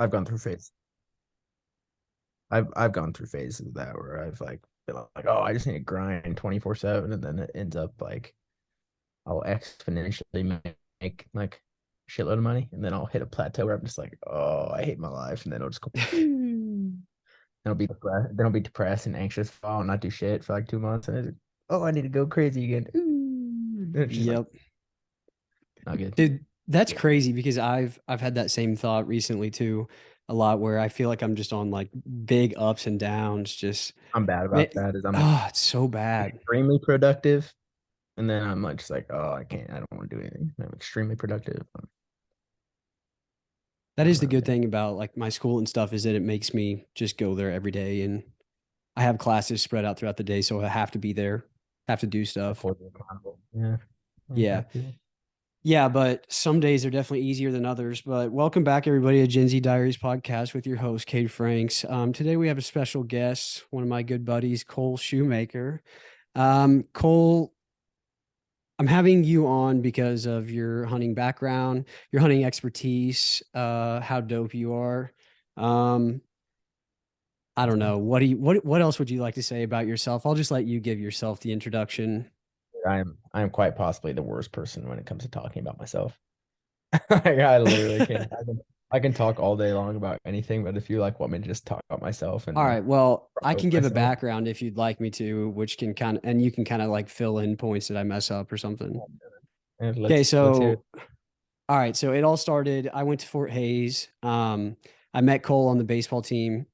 I've gone through phases. I've gone through phases of that where I've like been like, oh, I just need to grind 24/7, and then it ends up like I'll exponentially make like a shitload of money, and then I'll hit a plateau where I'm just like, oh, I hate my life, and then it'll just go. Then I'll be depressed and anxious. I'll not do shit for like 2 months, and it's, oh, I need to go crazy again. And it's just like Yep. not good. Dude, that's crazy because I've had that same thought recently too, a lot where I feel like I'm just on like big ups and downs. Just I'm bad man, about that. Is I'm oh, it's so bad. extremely productive, and then I'm like just like, oh, I can't. I don't want to do anything. I'm extremely productive. That I'm is the really good bad. thing about like my school and stuff is that it makes me just go there every day and I have classes spread out throughout the day, so I have to be there, have to do I stuff. hold you accountable. Yeah, I Yeah. have to. Yeah, but some days are definitely easier than others. But welcome back, everybody, to Gen Z Diaries podcast with your host, Cade Franks. Today we have a special guest, one of my good buddies, Cole Schumaker. Cole, I'm having you on because of your hunting background, your hunting expertise, how dope you are. Um, I don't know. What else would you like to say about yourself? I'll just let you give yourself the introduction. I'm quite possibly the worst person when it comes to talking about myself. Like, I literally can't. I can talk all day long about anything, but if you like want me to just talk about myself and All then right. Well, I promote can give a myself, background if you'd like me to, which can kind of, and you can kind of like fill in points that I mess up or something. and Okay. let's hear it. So, all right. So it all started, I went to Fort Hayes. I met Cole on the baseball team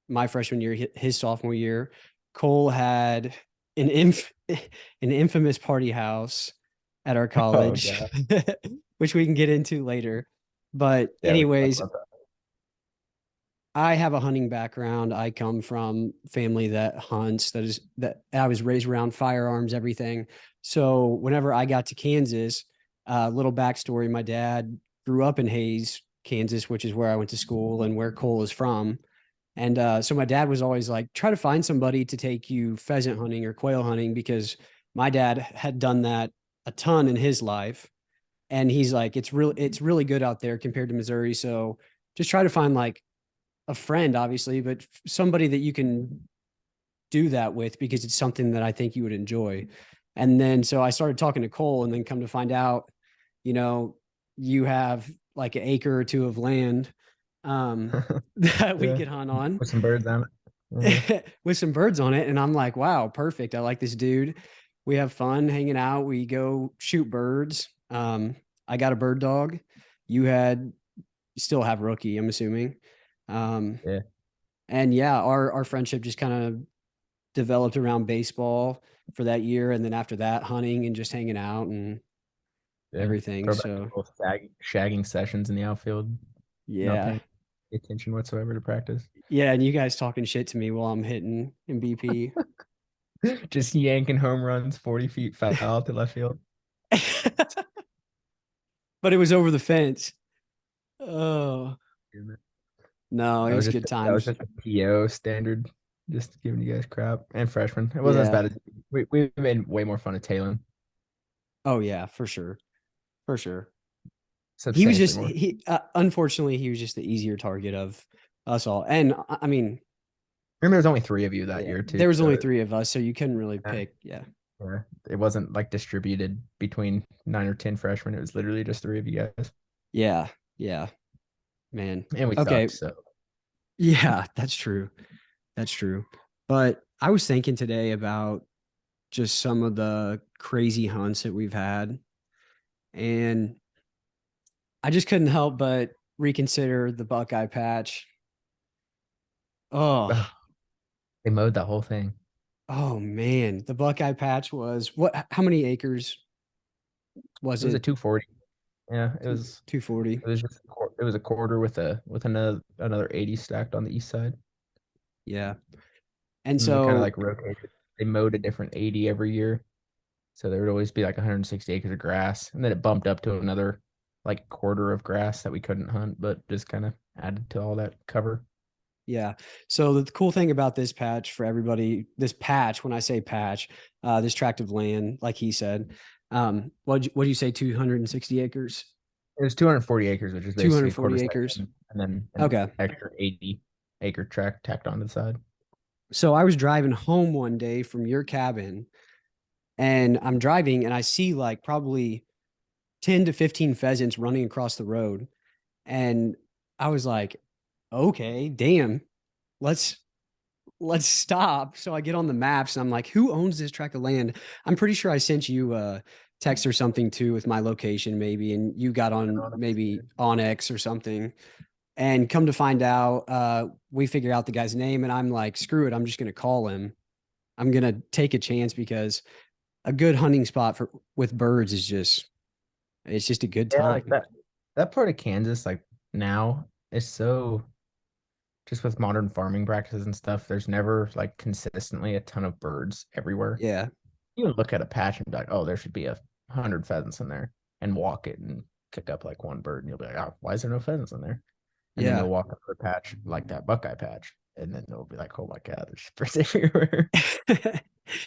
my freshman year, his sophomore year. Cole had an an infamous party house at our Oh college, god, which we can get into later. But yeah, we can talk anyways, about that. I have a hunting background. I come from family that hunts. That I was raised around firearms, everything. So whenever I got to Kansas, little backstory: my dad grew up in Hayes, Kansas, which is where I went to school and where Cole is from. And so my dad was always like, try to find somebody to take you pheasant hunting or quail hunting because my dad had done that a ton in his life. And he's like, it's really good out there compared to Missouri. So just try to find like a friend, obviously, but somebody that you can do that with because it's something that I think you would enjoy. And then so I started talking to Cole, and then come to find out, you know, you have like an acre or two of land that we Yeah, could hunt on with some birds on it. Yeah, with some birds on it. And I'm like, wow, perfect. I like this dude. We have fun hanging out. We go shoot birds. I got a bird dog. You had you still have Rookie, I'm assuming. Um, yeah, and yeah, our friendship just kind of developed around baseball for that year, and then after that, hunting and just hanging out and yeah. everything. Throw back to So both shagging sessions in the outfield, not yeah, paying attention whatsoever to practice. yeah, and you guys talking shit to me while I'm hitting in BP. Just yanking home runs 40 feet foul to left field. But it was over the fence. Oh no, it That was was just good that was times. just a PO standard, just giving you guys crap. And freshmen, it wasn't as Yeah. bad as we made way more fun of Talon, Oh yeah, for sure, for sure. He was substantially just more. unfortunately he was just the easier target of us all. And I mean, And there was only three of you that yeah, year too, there was so only three of us, so you couldn't really yeah, pick. Yeah, yeah, it wasn't like distributed between 9 or 10 freshmen. It was literally just three of you guys, yeah, yeah, man. and we Okay, sucked. So yeah, that's true. That's true. But I was thinking today about just some of the crazy hunts that we've had, and I just couldn't help but reconsider the Buckeye Patch. Oh, ugh, they mowed the whole thing. oh man, the Buckeye Patch was what? How many acres was It was a it? 240. Yeah, it Two was. 240. It was just it was a quarter with another 80 stacked on the east side. Yeah. And And they kind of so like rotated. They mowed a different 80 every year. So there would always be like 160 acres of grass. And then it bumped up to another like quarter of grass that we couldn't hunt, but just kind of added to all that cover. yeah. So the cool thing about this patch for everybody, this patch, when I say patch, this tract of land, like he said, what do you say, 260 acres? It was 240 acres, which is basically a 240 quarter acres. section, and then an Okay. extra 80-acre tract tacked onto the side. So I was driving home one day from your cabin, and I'm driving and I see like probably 10 to 15 pheasants running across the road. And I was like, okay, damn, let's let's stop. So I get on the maps and I'm like, who owns this tract of land? I'm pretty sure I sent you a text or something too with my location, maybe, and you got on maybe on X or something. And come to find out, we figure out the guy's name, and I'm like, screw it, I'm just gonna call him. I'm gonna take a chance because a good hunting spot for with birds is just it's just a good Yeah, like time. that part of Kansas, like now, is so just with modern farming practices and stuff. There's never like consistently a ton of birds everywhere. Yeah, You can look at a patch and be like, oh, there should be 100 pheasants in there, and walk it and kick up like one bird, and you'll be like, oh, why is there no pheasants in there? And then yeah. you'll walk up to a patch like that Buckeye patch, and then it'll be like, oh my god, there's birds everywhere.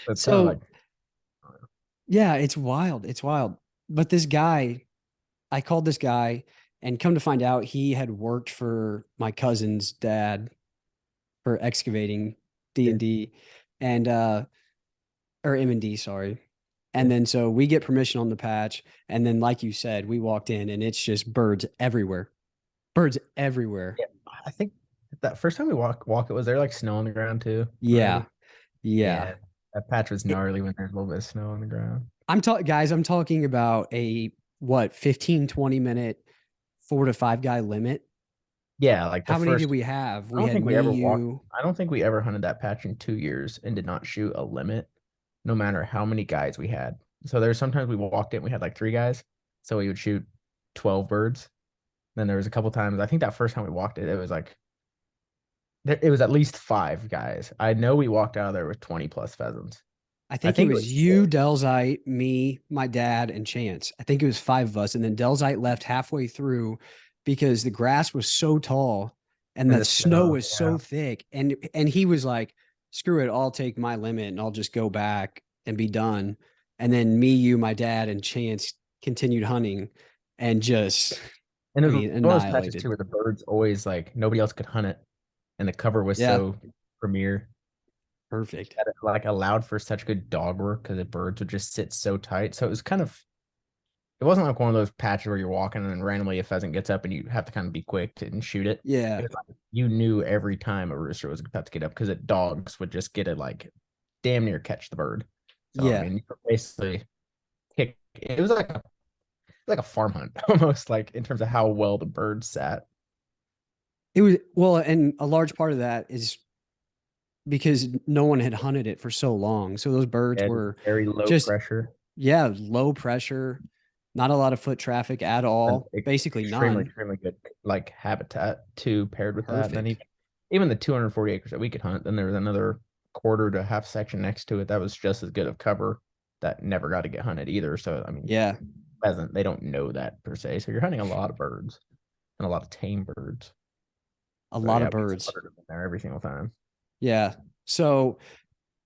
So it's kind of like, So yeah, it's wild. It's wild. But this guy, I called this guy and come to find out he had worked for my cousin's dad for excavating D yeah, and D and or M&D, sorry. And yeah, then so we get permission on the patch. And then, like you said, we walked in and it's just birds everywhere. Birds everywhere. yeah. I think that first time we walk it, was there like snow on the ground too Yeah. already? Yeah. Yeah, that patch was It, gnarly when there's a little bit of snow on the ground. I'm talking, guys, I'm talking about a what, 15, 20 minute, 4 to 5 guy limit. Yeah, like the How many did first. we have? I We don't had think we me, ever walked. you. I don't think we ever hunted that patch in 2 years and did not shoot a limit, no matter how many guys we had. So there's sometimes we walked in, we had like 3 guys, so we would shoot 12 birds. Then there was a couple times. I think that first time we walked it, it was like it was at least 5 guys. I know we walked out of there with 20 plus pheasants. I I think it think it was was you, 6, Delzite, me, my dad, and Chance. I think it was 5 of us. And then Delzite left halfway through because the grass was so tall and and the the snow snow. was Yeah, so thick. And he was like, screw it, I'll take my limit and I'll just go back and be done. And then me, you, my dad, and Chance continued hunting and just, and I it was mean, one of those patches too annihilated. where the birds always like nobody else could hunt it, and the cover was Yeah, so premier perfect. that it like allowed for such good dog work because the birds would just sit so tight. So it was kind of it wasn't like one of those patches where you're walking and then randomly a pheasant gets up and you have to kind of be quick to and shoot it. It Yeah, was like you knew every time a rooster was about to get up because it dogs would just get it like damn near catch the bird. So I yeah. mean, you could basically kick. It was like a farm hunt almost like in terms of how well the birds sat. It was, well, and a large part of that is because no one had hunted it for so long. So those birds And were very low just, pressure yeah, low pressure, not a lot of foot traffic at and all, basically extremely none. extremely good like habitat too paired with that. And then Perfect. even the 240 acres that we could hunt, then there was another quarter to half section next to it that was just as good of cover that never got to get hunted either. So I mean, Yeah, pheasant they don't know that per se. So you're hunting a lot of birds and a lot of tame birds. a So lot yeah, of we birds. slaughtered them in there every single time. Yeah. So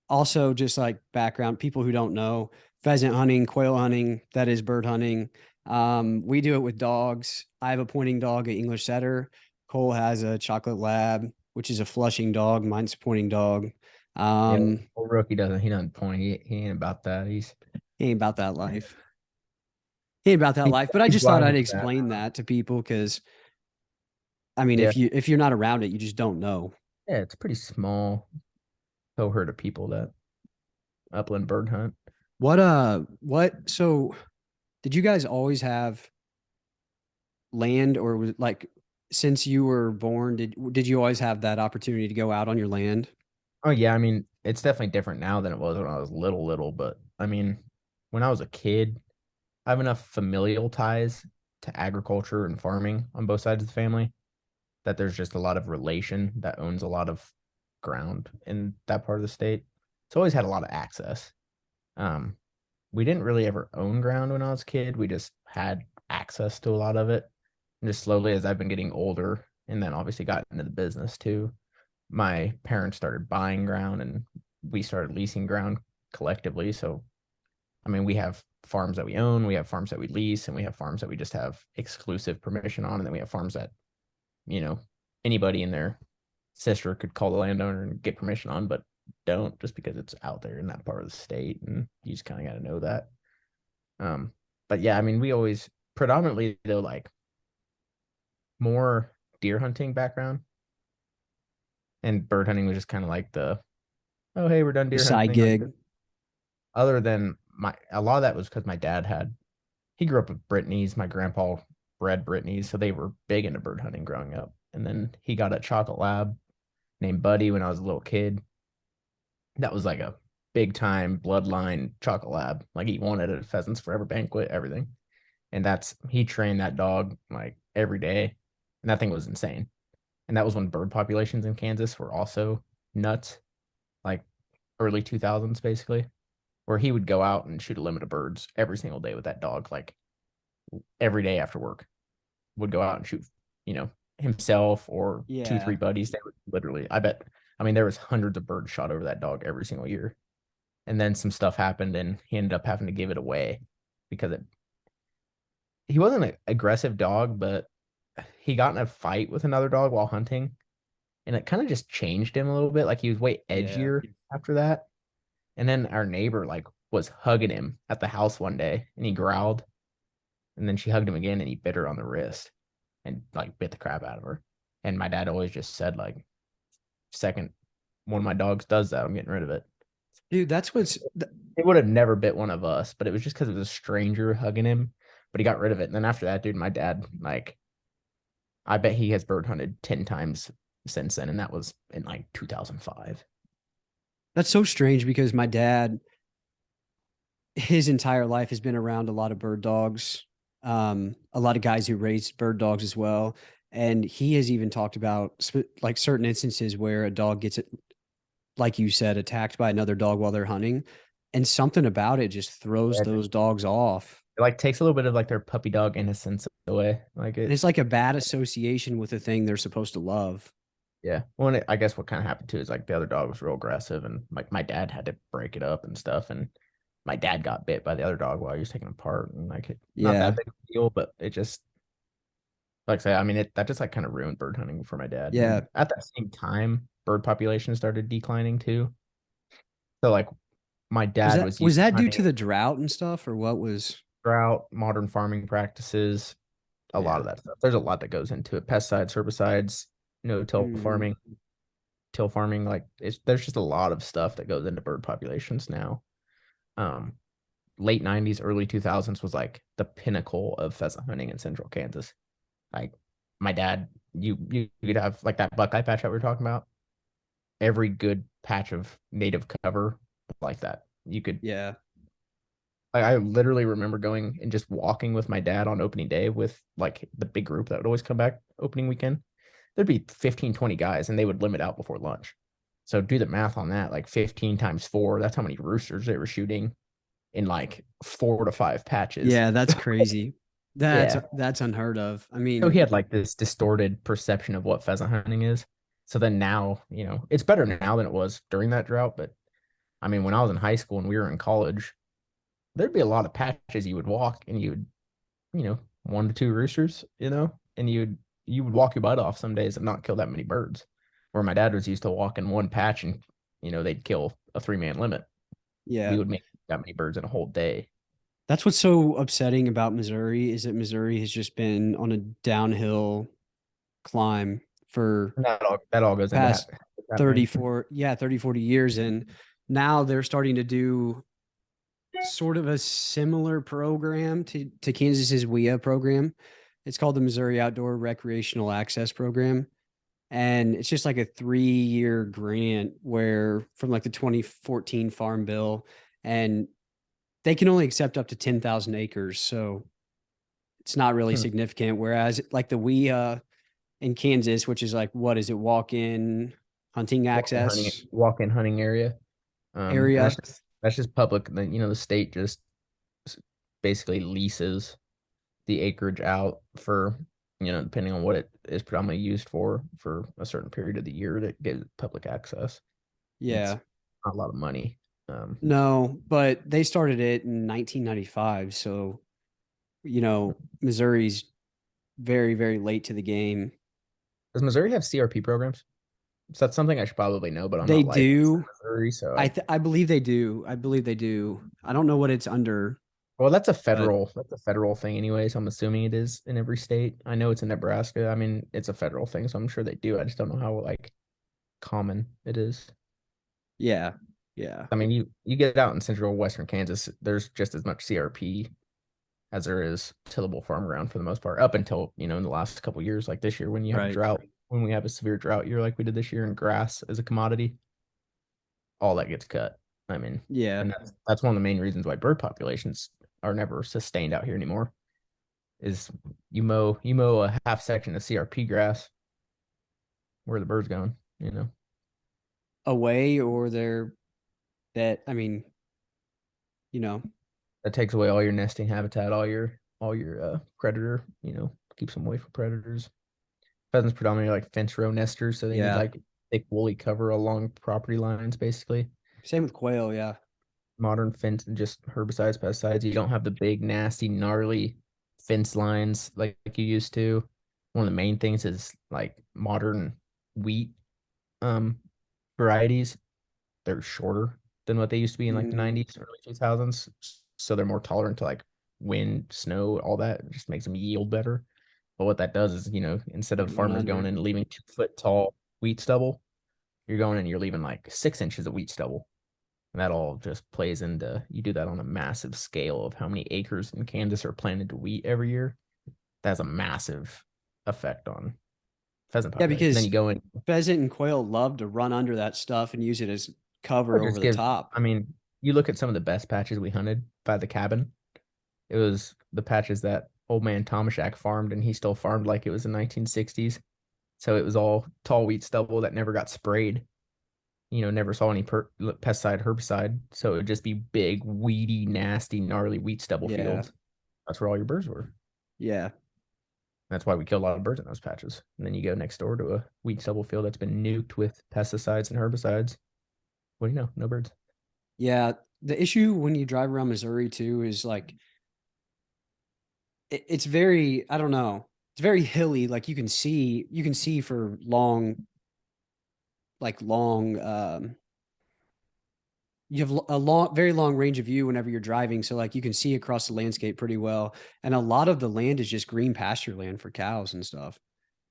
also just like background, people who don't know, pheasant hunting, quail hunting, that is bird hunting. We do it with dogs. I have a pointing dog, an English setter. Cole has a chocolate lab, which is a flushing dog. Mine's a pointing dog. Yeah, Um, old rookie doesn't point. He ain't about that. he ain't about that life. He ain't about that He, life. But I he's just thought blind I'd to that. explain that to people because I mean, Yeah, if you're not around it, you just don't know. yeah, it's a pretty small cohort of people that upland bird hunt. What so did you guys always have land or was it like since you were born, did you always have that opportunity to go out on your land? Oh yeah, I mean, it's definitely different now than it was when I was little, but I mean, when I was a kid, I have enough familial ties to agriculture and farming on both sides of the family that there's just a lot of relation that owns a lot of ground in that part of the state. It's always had a lot of access. Um, we didn't really ever own ground when I was a kid. We just had access to a lot of it. And just slowly as I've been getting older and then obviously got into the business too, my parents started buying ground and we started leasing ground collectively. So, I mean, we have farms that we own, we have farms that we lease, and we have farms that we just have exclusive permission on, and then we have farms that, you know, anybody and their sister could call the landowner and get permission on, but don't, just because it's out there in that part of the state, and you just kind of got to know that. Um, but yeah, I mean, we always predominantly though like more deer hunting background, and bird hunting was just kind of like the, oh hey, we're done The deer side hunting. Like, gig. other than my, a lot of that was because my dad had, he grew up with Brittany's. My grandpa bred Brittany's, so they were big into bird hunting growing up. And then he got a chocolate lab named Buddy when I was a little kid. That was like a big time bloodline chocolate lab. Like he won it at a Pheasants Forever banquet, everything. And that's, he trained that dog like every day, and that thing was insane. And that was when bird populations in Kansas were also nuts, like early 2000s basically, where he would go out and shoot a limit of birds every single day with that dog, like every day after work would go out and shoot, you know, himself or two, Yeah. three buddies. They would literally, I bet, I mean, there was hundreds of birds shot over that dog every single year. And then some stuff happened and he ended up having to give it away because it, he wasn't an aggressive dog, but he got in a fight with another dog while hunting, and it kind of just changed him a little bit. Like he was way Yeah. edgier after that. And then our neighbor like was hugging him at the house one day and he growled, and then she hugged him again and he bit her on the wrist and like bit the crap out of her. And my dad always just said like, second one of my dogs does that, I'm getting rid of it. Dude, that's what's It would have never bit one of us, but it was just because it was a stranger hugging him. But he got rid of it. And then after that, dude, my dad, like, I bet he has bird hunted 10 times since then. And that was in like 2005. that's so strange because my dad, his entire life has been around a lot of bird dogs, a lot of guys who raised bird dogs as well. And he has even talked about like certain instances where a dog gets it, like you said, attacked by another dog while they're hunting, and something about it just throws Yeah, those dogs off. it like takes a little bit of like their puppy dog innocence away. Like And it, it's like a bad association with the thing they're supposed to love. yeah. Well, and I guess what kind of happened too is like the other dog was real aggressive, and like my dad had to break it up and stuff. And my dad got bit by the other dog while he was taking it apart, and like not that Yeah. big of a deal, but it just, like I say, I mean, that just like kind of ruined bird hunting for my dad. And Yeah. then at that same time, bird population started declining too. So like my dad was Was used to that due to hunting the drought and stuff, or what was? drought, modern farming practices, a lot Yeah. of that stuff. There's a lot that goes into it. Pesticides, herbicides, no-till Mhm. farming, till farming. Like there's just a lot of stuff that goes into bird populations now. Um, Late 90s, early 2000s was like the pinnacle of pheasant hunting in central Kansas. Like my dad, you could have like that Buckeye patch that we were talking about. Every good patch of native cover like that. You could, Yeah. I literally remember going and just walking with my dad on opening day with like the big group that would always come back opening weekend. There'd be 15, 20 guys and they would limit out before lunch. So do the math on that, like 15 times four. That's how many roosters they were shooting in like 4 to 5 patches. Yeah, that's crazy. Yeah. That's unheard of. I So he mean, had like this distorted perception of what pheasant hunting is. So then now, it's better now than it was during that drought. But I mean, when I was in high school and we were in college, there'd be a lot of patches you would walk and you would, 1 to 2 roosters, and you would walk your butt off some days and not kill that many birds. Where my dad was used to walking one patch and, they'd kill a 3-man limit. yeah. We would make that many birds in a whole day. That's what's so upsetting about Missouri is that Missouri has just been on a downhill climb for And that all goes into past happening. 30, 40 years. And now they're starting to do sort of a similar program to Kansas's WIA program. It's called the Missouri Outdoor Recreational Access Program. And it's just like a 3-year grant where from like the 2014 Farm Bill, and they can only accept up to 10,000 acres. So it's not really Hmm. significant. Whereas like the WIA in Kansas, which is like, what is it, walk in hunting access Walk-in hunting area. And area? that's just public. The state just basically leases the acreage out for, depending on what it is predominantly used for a certain period of the year that gives public access. And it's Yeah. not a lot of money. Um, No, but they started it in 1995. So, Missouri's very, very late to the game. does Missouri have CRP programs? So that's something I should probably know, but I'm They not licensed in do. Missouri, so I believe they do. I believe they do. I don't know what it's under, well, but that's a federal thing anyway, so I'm assuming it is in every state. I know it's in Nebraska. I mean, it's a federal thing, so I'm sure they do. I just don't know how like common it is. yeah, yeah, I mean, you get out in central western Kansas, there's just as much CRP as there is tillable farm ground for the most part, up until, in the last couple of years, like this year when you have a right. drought, when we have a severe drought year like we did this year and grass as a commodity, all that gets cut. I mean, Yeah. and that's one of the main reasons why bird populations are never sustained out here anymore. Is you mow a half section of CRP grass, where the birds going? Away or they're that, I mean, you know, That takes away all your nesting habitat, all your predator. Keeps them away from predators. Pheasants predominantly like fence row nesters, so they need yeah. like thick woolly cover along property lines, basically. Same with quail. Yeah. Modern fence and just herbicides, pesticides. You don't have the big, nasty, gnarly fence lines like you used to. One of the main things is like modern wheat um varieties. They're shorter than what they used to be in like the Mm, 90s, early 2000s. So they're more tolerant to like wind, snow, all that. It just makes them yield better. But what that does is, instead they of run farmers going under. in and leaving 2 foot tall wheat stubble, you're going and you're leaving like 6 inches of wheat stubble. And that all just plays into, you do that on a massive scale of how many acres in Kansas are planted to wheat every year. That has a massive effect on pheasant Yeah, population. Then because you go in, pheasant and quail love to run under that stuff and use it as or cover over just the give, top. I mean, you look at some of the best patches we hunted by the cabin. It was the patches that old man Tomashak farmed, and he still farmed like it was the 1960s. So it was all tall wheat stubble that never got sprayed. Never saw any pesticide, herbicide. So it would just be big, weedy, nasty, gnarly wheat stubble Yeah. fields. That's where all your birds were. Yeah. That's why we killed a lot of birds in those patches. And then you go next door to a wheat stubble field that's been nuked with pesticides and herbicides. What do you know? No birds. Yeah. The issue when you drive around Missouri too is like it's very, I don't know, it's very hilly. Like you can see for long, like long, you have a long, very long range of view whenever you're driving. So like you can see across the landscape pretty well. And a lot of the land is just green pasture land for cows and stuff.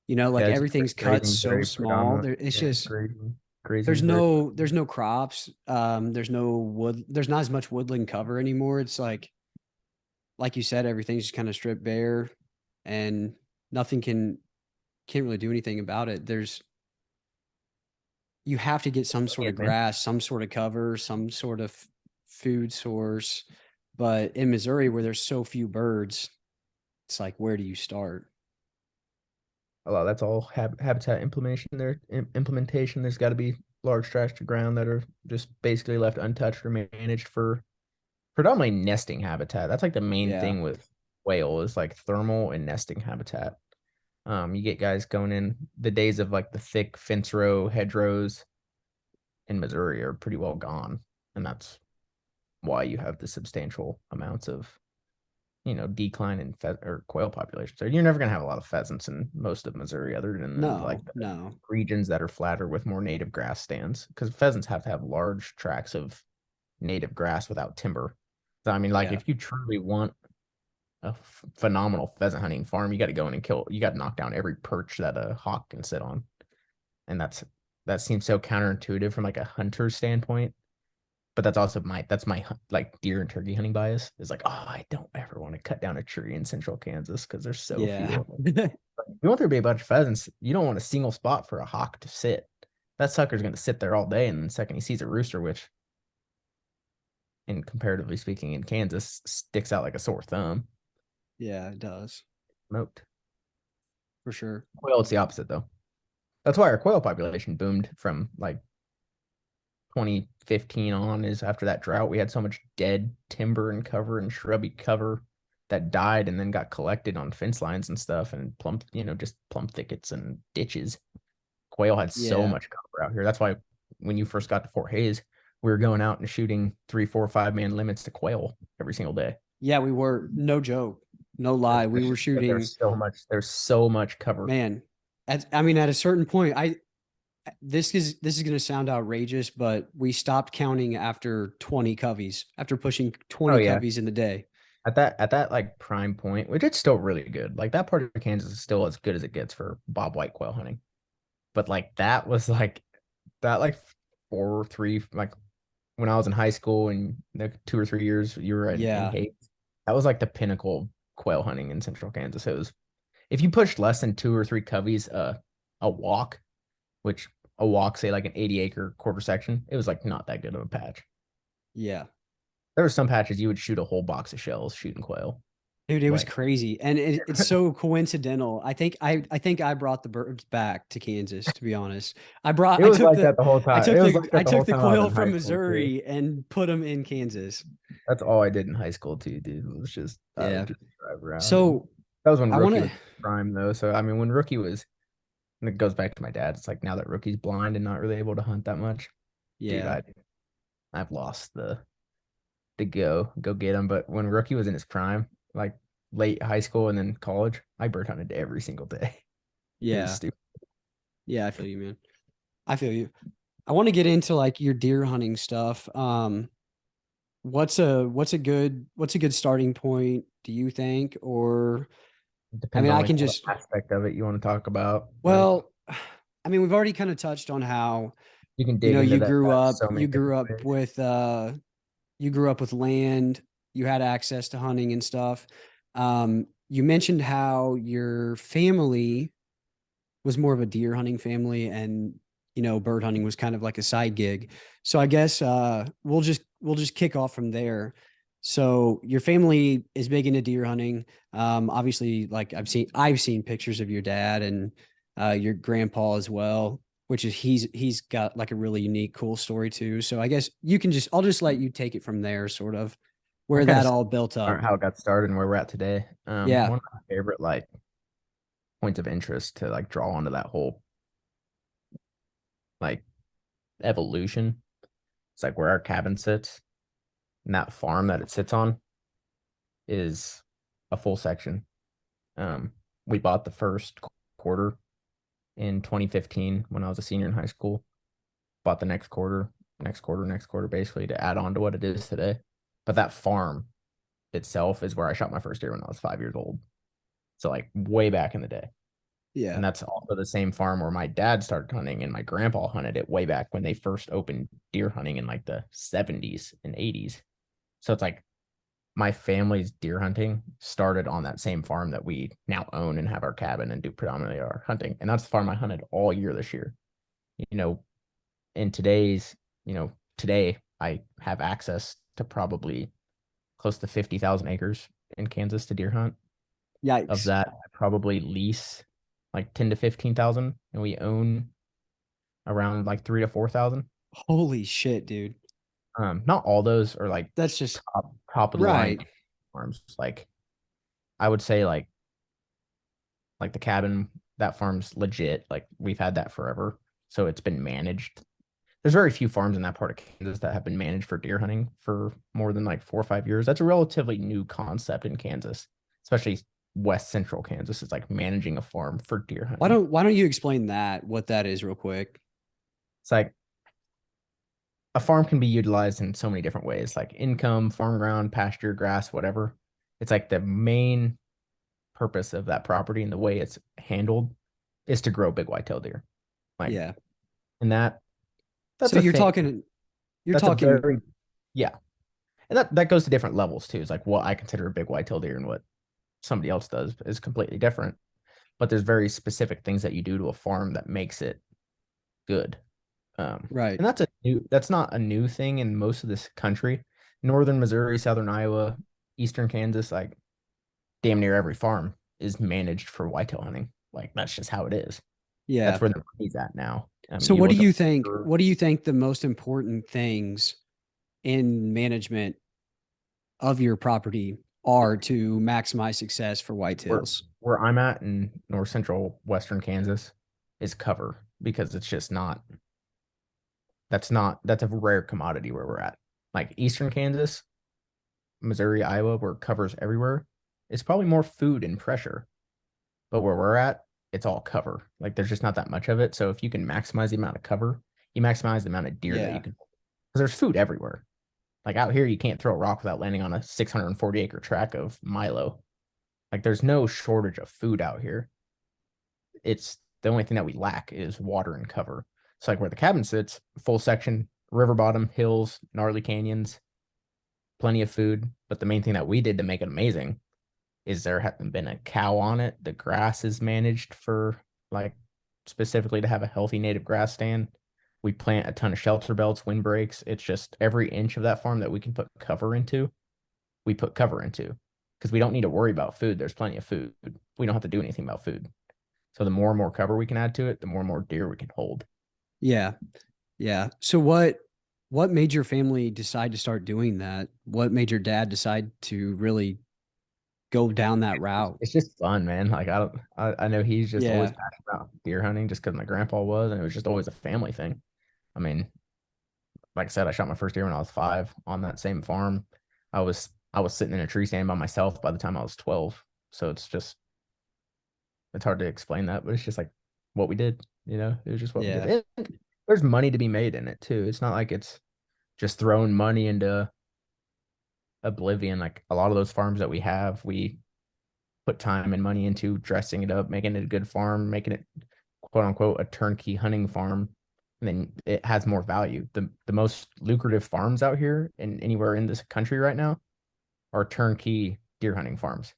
Like Yeah, it's everything's cut grazing so very small. predominant. There, it's Yeah, just grazing is very there's predominant. no crops. There's no wood. There's not as much woodland cover anymore. It's like you said, everything's just kind of stripped bare, and nothing can't really do anything about it. You have to get some sort Yeah, of man. grass, some sort of cover, some sort of food source. But in Missouri, where there's so few birds, it's like, where do you start? A lot. That's all habitat implementation. Implementation. There's got to be large tracts of ground that are just basically left untouched or managed for predominantly nesting habitat. That's like the main Yeah. thing with whale is like thermal and nesting habitat. You get guys going in the days of like the thick fence row hedgerows in Missouri are pretty well gone, and that's why you have the substantial amounts of decline in or quail populations. So you're never gonna have a lot of pheasants in most of Missouri, other than in like No, the no. regions that are flatter with more native grass stands, because pheasants have to have large tracts of native grass without timber. So I mean, like Yeah. if you truly want a phenomenal pheasant hunting farm, you got to go in and kill. You got to knock down every perch that a hawk can sit on, and that seems so counterintuitive from like a hunter standpoint. But that's my like deer and turkey hunting bias is like, oh, I don't ever want to cut down a tree in central Kansas because there's so few Yeah. of them. You want there to be a bunch of pheasants. You don't want a single spot for a hawk to sit. That sucker's going to sit there all day, and then the second he sees a rooster, which, in comparatively speaking, in Kansas, sticks out like a sore thumb, Yeah, it does. smoked. For sure. Quail, it's the opposite though. That's why our quail population boomed from like 2015 on. Is after that drought, we had so much dead timber and cover and shrubby cover that died and then got collected on fence lines and stuff and just plum thickets and ditches. Quail had so Yeah. much cover out here. That's why when you first got to Fort Hayes, we were going out and shooting 3, 4, 5 man limits to quail every single day. Yeah, we were. No joke. No lie. We It's were just because shooting, there's so much cover. man. I mean, at a certain point, this is going to sound outrageous, but we stopped counting after 20 coveys, after pushing Oh 20 yeah. coveys in the day. At that like prime point, which it's still really good. Like that part of Kansas is still as good as it gets for bobwhite quail hunting. But like that was like that like 4 or 3 like when I was in high school and the 2 or 3 years you were in Yeah. Hayes, that was like the pinnacle of quail hunting in central Kansas. It was if you pushed less than 2 or 3 coveys a walk, which a walk, say like an 80 acre quarter section, it was like not that good of a patch. Yeah. There were some patches you would shoot a whole box of shells shooting quail. Dude, it was Like crazy. And it's so coincidental. I think I brought the birds back to Kansas, to be honest. it was like that the whole time. It was like I that the took whole the time I was quail in high from school too. Missouri and put them in Kansas. That's all I did in high school too, dude. It was just I would Yeah. just drive around and So that was when I want rookie to, was prime though. So I mean when rookie was and it goes back to my dad, it's like now that rookie's blind and not really able to hunt that much, dude, yeah. I've lost the go get him. But when rookie was in his prime, like late high school and then college, I bird hunted every single day. It was Yeah. stupid. Yeah. I feel you, man. I feel you. I want to get into like your deer hunting stuff. What's a good starting point, do you think? Or It I depends mean, on I like can what just aspect of it you want to talk about. Like well, I mean, we've already kind of touched on how, you can dig into that so many you grew different up ways. with you grew up with land, you had access to hunting and stuff. You mentioned how your family was more of a deer hunting family and bird hunting was kind of like a side gig. So I guess we'll just kick off from there. So your family is big into deer hunting. Obviously, like I've seen pictures of your dad and your grandpa as well, which is he's got like a really unique, cool story too. So I guess I'll just let you take it from there, sort of I where kind of that all built start up. how it got started and where we're at today. Yeah, One of my favorite like points of interest to like draw onto that whole like evolution. It's like where our cabin sits and that farm that it sits on is a full section. Um, we bought the first quarter in 2015 when I was a senior in high school. Bought the next quarter, next quarter, next quarter, basically to add on to what it is today. But that farm itself is where I shot my first deer when I was 5 years old. So like way back in the day. yeah, And that's also the same farm where my dad started hunting and my grandpa hunted it way back when they first opened deer hunting in like the 70s and 80s. So it's like my family's deer hunting started on that same farm that we now own and have our cabin and do predominantly our hunting. And that's the farm I hunted all year this year. You know, in today's, today I have access to probably close to 50,000 acres in Kansas to deer hunt. Of yikes! that, I probably lease like 10 to 15,000 and we own around like 3 to 4,000. Holy shit, dude! Not all those are like That's just top of the line right. farms. Like I would say like the cabin, that farm's legit. Like we've had that forever. So it's been managed. There's very few farms in that part of Kansas that have been managed for deer hunting for more than like 4 or 5 years. That's a relatively new concept in Kansas, especially west central Kansas. It's like managing a farm for deer Why hunting. don't why don't you explain what that is real quick? It's like a farm can be utilized in so many different ways, like income, farm ground, pasture, grass, whatever. It's like the main purpose of that property and the way it's handled is to grow big whitetail deer. Like, Yeah. and that's So a thing. you're That's a talking very, yeah. And that goes to different levels too. It's like what I consider a big whitetail deer and what somebody else does is completely different. But there's very specific things that you do to a farm that makes it good. right. And that's not a new thing in most of this country. Northern Missouri, Southern Iowa, Eastern Kansas, like damn near every farm is managed for whitetail hunting. Like that's just how it is. That's Yeah. where the money's at now. So You what do look at you think what do you think the most important things in management of your property are to maximize success for where whitetails? where I'm at in north central western Kansas is cover because it's just not that's a rare commodity where we're at. Like Eastern Kansas, Missouri, Iowa, where covers everywhere, it's probably more food and pressure. But where we're at, it's all cover. Like there's just not that much of it. So if you can maximize the amount of cover, you maximize the amount of deer that you Yeah. can. Because there's food everywhere. Like out here, you can't throw a rock without landing on a 640-acre tract of Milo. Like there's no shortage of food out here. It's the only thing that we lack is water and cover. So like where the cabin sits, full section, river bottom, hills, gnarly canyons, plenty of food. But the main thing that we did to make it amazing is there hasn't been a cow on it. The grass is managed for like specifically to have a healthy native grass stand. We plant a ton of shelter belts, windbreaks. It's just every inch of that farm that we can put cover into, we put cover into because we don't need to worry about food. There's plenty of food. We don't have to do anything about food. So the more and more cover we can add to it, the more and more deer we can hold. Yeah. Yeah. So what made your family decide to start doing that? What made your dad decide to really go down that route? It's just fun, man. Like I don't, I know he's just always Yeah. passionate about deer hunting just because my grandpa was, and it was just always a family thing. I mean, like I said, I shot my first deer when I was 5 on that same farm. I was sitting in a tree stand by myself by the time I was 12. So it's hard to explain that, but it's just like what we did, it was just what we did. Yeah. And there's money to be made in it too. It's not like it's just throwing money into oblivion. Like a lot of those farms that we have, we put time and money into dressing it up, making it a good farm, making it quote unquote a turnkey hunting farm, and then it has more value. The most lucrative farms out here and anywhere in this country right now are turnkey deer hunting farms.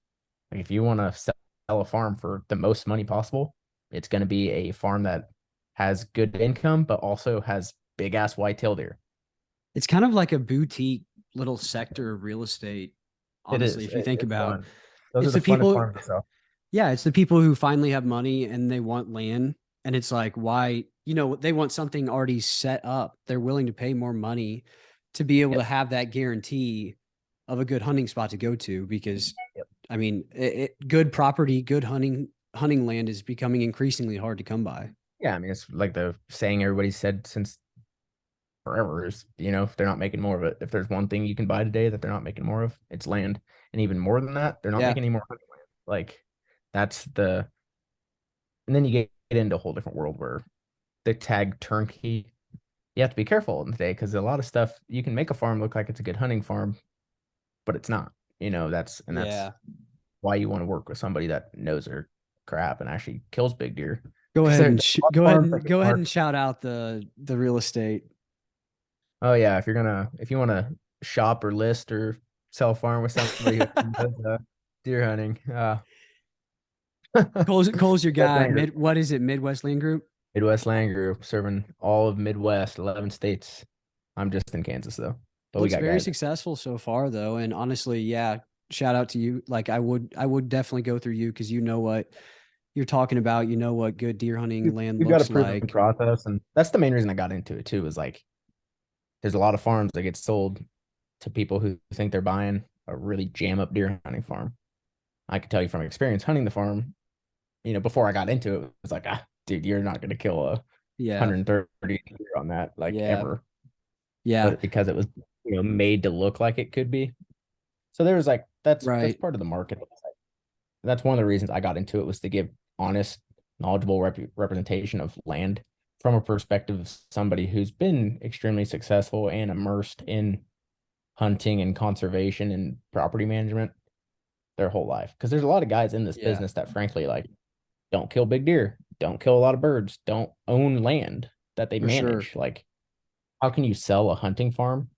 Like if you want to sell a farm for the most money possible, it's going to be a farm that has good income but also has big ass whitetail deer. It's kind of like a boutique little sector of real estate, It honestly, is. if you think It's about fun. Those are it's the the funnest people, farms to sell. yeah, it's the people who finally have money and they want land. And it's like, why, they want something already set up. They're willing to pay more money to be able to Yep. have that guarantee of a good hunting spot to go to because Yep. I mean, good property, good hunting land is becoming increasingly hard to come by. Yeah, I mean it's like the saying everybody said since forever is, if they're not making more of it, if there's one thing you can buy today that they're not making more of, it's land. And even more than that, they're not Yeah. making any more hunting land. Like that's the and then you get into a whole different world where the tag turnkey, you have to be careful in the day because a lot of stuff you can make a farm look like it's a good hunting farm, but it's not. That's Yeah. why you want to work with somebody that knows their crap and actually kills big deer. Go Because ahead there's and a lot of go ahead farms that and get go ahead and marketed. shout out the real estate. Oh yeah, if you want to shop or list or sell a farm with somebody who does deer hunting, Cole's your Midwest guy. Land Group. What is it? Midwest Land Group. Midwest Land Group serving all of Midwest, 11 states. I'm just in Kansas though, but we Looks got very guys. successful so far though. And honestly, yeah, shout out to you. Like I would definitely go through you because you know what you're talking about. You know what good deer hunting land We've got a looks proven like. process, and that's the main reason I got into it too. Is like there's a lot of farms that get sold to people who think they're buying a really jam up deer hunting farm. I can tell you from experience hunting the farm, before I got into it, it was like, dude, you're not going to kill a Yeah. 130 deer on that, like Yeah. ever. Yeah. But because it was, made to look like it could be. So there was like, that's Right. part of the market. That's one of the reasons I got into it was to give honest, knowledgeable representation of land from a perspective of somebody who's been extremely successful and immersed in hunting and conservation and property management their whole life. Because there's a lot of guys in this Yeah. business that frankly like don't kill big deer, don't kill a lot of birds, don't own land that they For sure. manage. Like, how can you sell a hunting farm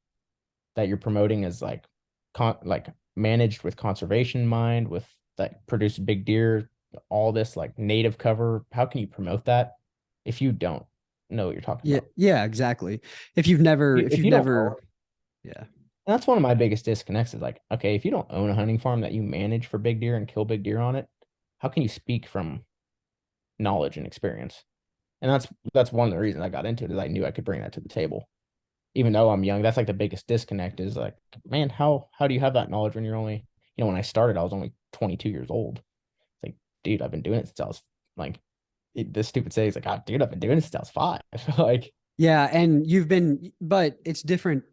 that you're promoting as like managed with conservation in mind, with that produce big deer, all this like native cover? How can you promote that if you don't know what you're talking Yeah. about? Yeah. Exactly. If you've never, if If you've you don't never, own, yeah. that's one of my biggest disconnects is like, okay, if you don't own a hunting farm that you manage for big deer and kill big deer on it, how can you speak from knowledge and experience? And that's one of the reasons I got into it is I knew I could bring that to the table. Even though I'm young, that's like the biggest disconnect is like, man, how do you have that knowledge when you're only, when I started, I was only 22 years old. It's like, dude, I've been doing it since I was like, this stupid saying is like, dude, I've been doing it since I was 5. Like, Yeah, and but it's different.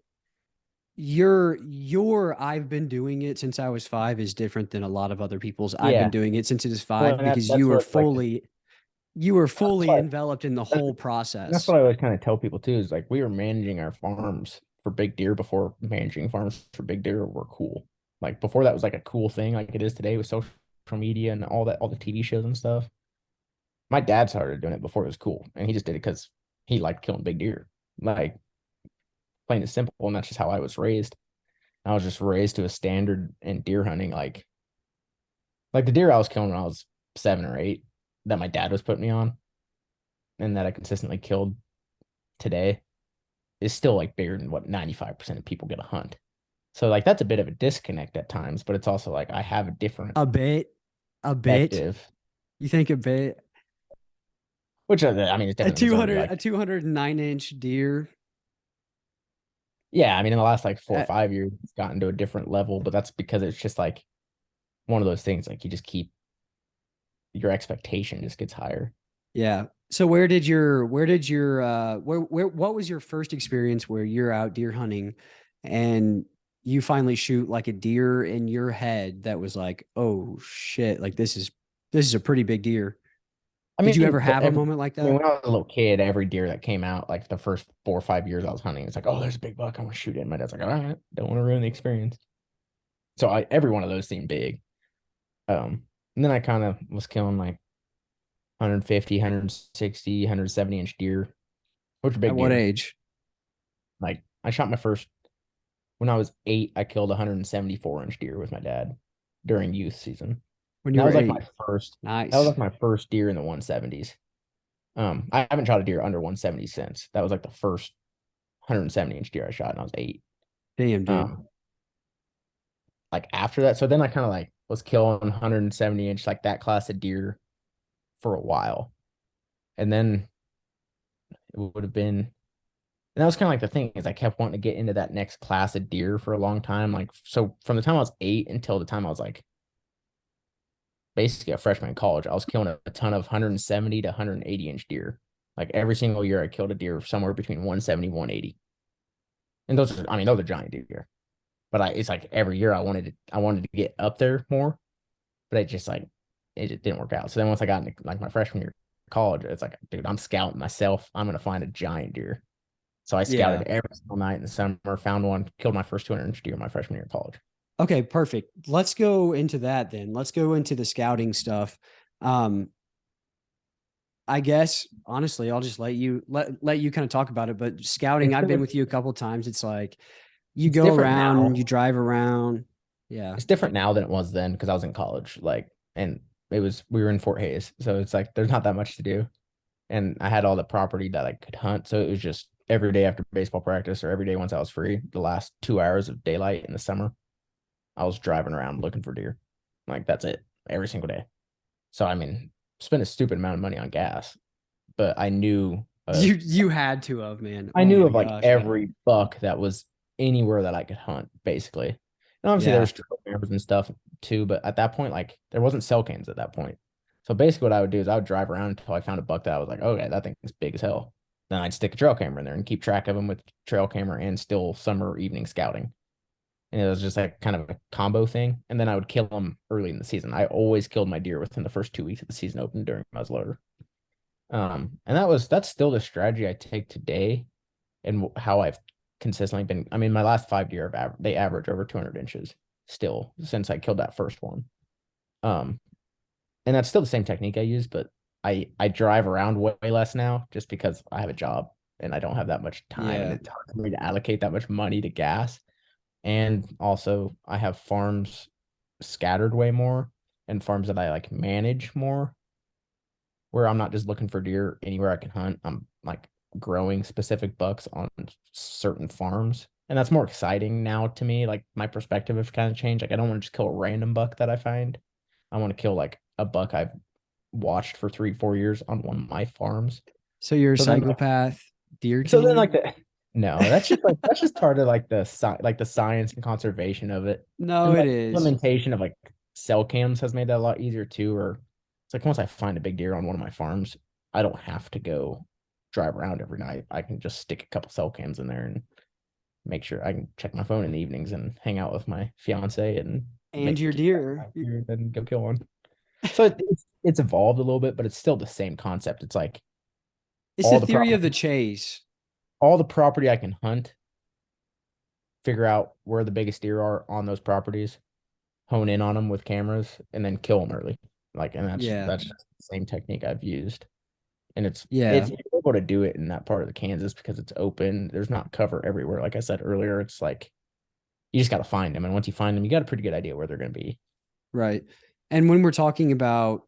Your I've been doing it since I was 5 is different than a lot of other people's I've been Yeah. doing it since it is Well, 5 and because that's what like you were that's fully why enveloped in the that's, whole that's process. what I always kind of tell people too is like we were managing our farms for big deer before managing farms for big deer were cool. Like before that was like a cool thing like it is today with social media and all that all the TV shows and stuff. My dad started doing it before it was cool, and he just did it because he liked killing big deer. Like plain and simple, and that's just how I was raised. I was just raised to a standard in deer hunting, like the deer I was killing when I was 7 or 8 that my dad was putting me on and that I consistently killed today is still like bigger than what 95% of people get a hunt. So like that's a bit of a disconnect at times, but it's also like I have a different A bit, a bit. perspective, You think a bit? which I mean it's different than Missouri. A Like 209-inch deer. yeah, I mean in the last like four or Uh, five years it's gotten to a different level, but that's because it's just like one of those things like you just keep your expectation just gets higher. yeah. So where what was your first experience where you're out deer hunting and you finally shoot like a deer in your head that was like, oh shit, like this is a pretty big deer. I Did mean, you ever have a every, moment like I mean, that? when I was a little kid, every deer that came out, like the first 4 or 5 years I was hunting, it's like, oh, there's a big buck. I want to shoot it. And my dad's like, all right, don't want to ruin the experience. So every one of those seemed big. And then I kind of was killing like 150, 160, 170 inch deer, which are At big what deer. age? Like I shot my first when I was 8. I killed 174 inch deer with my dad during youth season. When And you that were was like my 8? first. That was Nice. like my first deer in the 170s. I haven't shot a deer under 170 since. That was like the first 170 inch deer I shot and I was 8. Damn, dude. Um, like after that, so then I kind of like was killing 170 inch like that class of deer for a while, and then it would have been, and that was kind of like the thing is I kept wanting to get into that next class of deer for a long time. Like so, from the time I was 8 until the time I was like basically a freshman in college, I was killing a ton of 170 to 180 inch deer. Like every single year, I killed a deer somewhere between 170 180, and those are, I mean, those are giant deer. But it's like every year I wanted to get up there more, but it just didn't work out. So then once I got into like my freshman year of college, it's like, dude, I'm scouting myself. I'm gonna find a giant deer. So I scouted Yeah. every single night in the summer, found one, killed my first 200 inch deer my freshman year of college. Okay, perfect. Let's go into that then. Let's go into the scouting stuff. Um, I guess honestly, I'll just let you kind of talk about it. But scouting, It's I've been different. with you a couple times. It's like you It's go different around, you now. drive around. Yeah. It's different now than it was then because I was in college. Like, and we were in Fort Hayes, so it's like there's not that much to do. And I had all the property that I could hunt. So it was just every day after baseball practice or every day once I was free, the last 2 hours of daylight in the summer, I was driving around looking for deer. Like that's it every single day. So I mean, spent a stupid amount of money on gas, but You had to have, man. I Oh knew my of like gosh. every buck that was anywhere that I could hunt, basically. And obviously there Yeah. was trail cameras and stuff too, but at that point, like there wasn't cell cams at that point. So basically what I would do is I would drive around until I found a buck that I was like, okay, that thing is big as hell. Then I'd stick a trail camera in there and keep track of them with trail camera and still summer or evening scouting. And it was just like kind of a combo thing. And then I would kill them early in the season. I always killed my deer within the first 2 weeks of the season open during muzzleloader. And that's still the strategy I take today and how I've consistently been. I mean, my last 5 year they average over 200 inches still since I killed that first one. Um, and that's still the same technique I use, but I drive around way less now just because I have a job and I don't have that much time and Yeah. it's hard for me to allocate that much money to gas. And also I have farms scattered way more and farms that I like manage more where I'm not just looking for deer anywhere I can hunt. I'm like growing specific bucks on certain farms. And that's more exciting now to me. Like my perspective has kind of changed. Like I don't want to just kill a random buck that I find. I want to kill like a buck I've watched for 3, 4 years on one of my farms. So you're a So then psychopath deer like killer? the no, that's just part of like the science and conservation of it. No, And it like is. implementation of like cell cams has made that a lot easier too. Or it's like once I find a big deer on one of my farms, I don't have to go drive around every night. I can just stick a couple cell cams in there and make sure I can check my phone in the evenings and hang out with my fiance and And make your deer. and then go kill one. So it's evolved a little bit, but it's still the same concept. It's like It's the all the theory of the property, chase. all the property I can hunt, figure out where the biggest deer are on those properties, hone in on them with cameras, and then kill them early. Like, and Yeah. that's just the same technique I've used. And Yeah. it's you're able to do it in that part of the Kansas because it's open. There's not cover everywhere. Like I said earlier, it's like you just got to find them, and once you find them, you got a pretty good idea where they're going to be. Right. And when we're talking about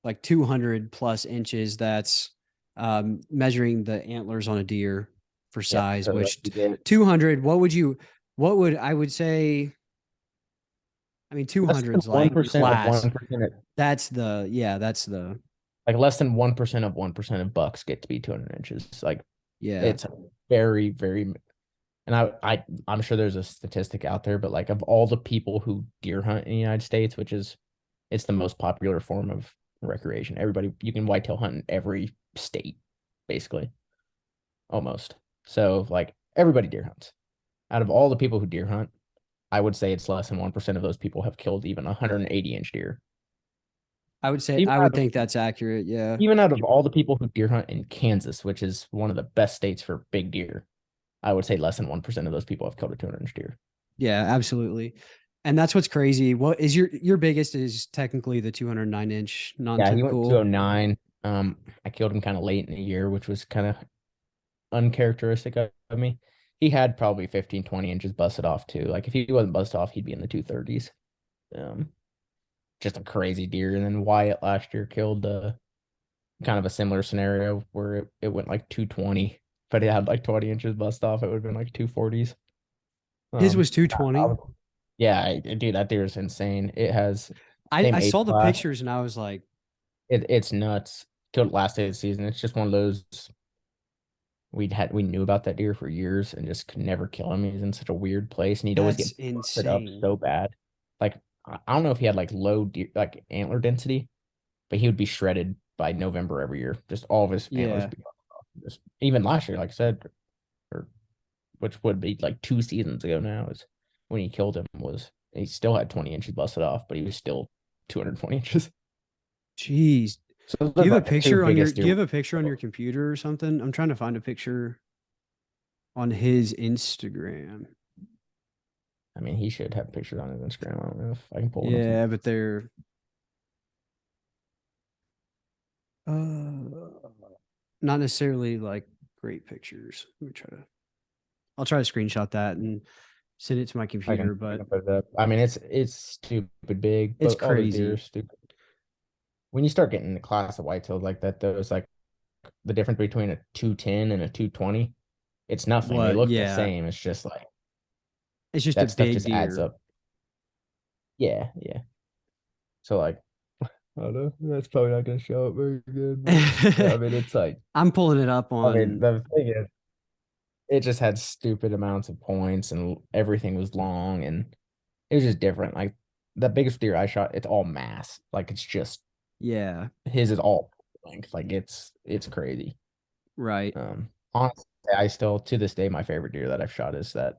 like 200 plus inches, that's measuring the antlers on a deer for Yep. size, So like which you get 200, what would I would say, I mean, less than 200's one like percent of class. 1% of That's the, like less than 1% of 1% of bucks get to be 200 inches. Like yeah. it's very, very, and I'm sure there's a statistic out there, but like of all the people who deer hunt in the United States, which is it's the most popular form of recreation. Everybody you can whitetail hunt in every state, basically, almost. So like everybody deer hunts. Out of all the people who deer hunt, I would say it's less than 1% of those people have killed even a 180-inch deer. Even I out would of think that's accurate. Yeah. even out of all the people who deer hunt in Kansas, which is one of the best states for big deer, I would say less than 1% of those people have killed a 200-inch deer. Yeah, absolutely. And that's what's crazy. What is your biggest is technically the 209-inch Yeah, he went non-typical. 209. I killed him kind of late in the year, which was kind of uncharacteristic of me. He had probably 15, 20 inches busted off too. Like if he wasn't busted off, he'd be in the 230s. Um, just a crazy deer. And then Wyatt last year killed kind of a similar scenario where it went like 220, but it had like 20 inches bust off. It would have been like 240s. His was I 220. yeah, dude, that deer is insane. It has same I age saw the class. pictures and I was like, It's nuts. Killed last day of the season. It's just one of those we knew about that deer for years and just could never kill him. He's in such a weird place, and he'd always that's get busted up insane. so bad. Like I don't know if he had like low deer, like antler density, but he would be shredded by November every year. Just all of his antlers Yeah. be off. Just even last year, like I said, or which would be like 2 seasons ago now, is when he killed him. Was he still had 20 inches busted off, but he was still 220 inches. Jeez. So those are like the two biggest Do you deer. have a picture on your computer or something? I'm trying to find a picture on his Instagram. I mean, he should have pictures on his Instagram. I don't know if I can pull one up. Yeah, but they're uh not necessarily like great pictures. Let me try to I'll try to screenshot that and send it to my computer, I but can put it up. I mean, it's stupid big, it's but all those deer are crazy. stupid. When you start getting in the class of whitetails like that, though, it's like the difference between a 210 and a 220. It's nothing. They What? look the Yeah. same. It's just like It's just a that stuff big just adds deer. up. Yeah, yeah. So like, I don't know. That's probably not gonna show up very good, but yeah, I mean, it's like, I'm pulling it up I mean, on the thing is, it just had stupid amounts of points, and everything was long, and it was just different. Like the biggest deer I shot, it's all mass. Like it's just yeah, his is all length. Like it's crazy. right. Honestly, I still to this day my favorite deer that I've shot is that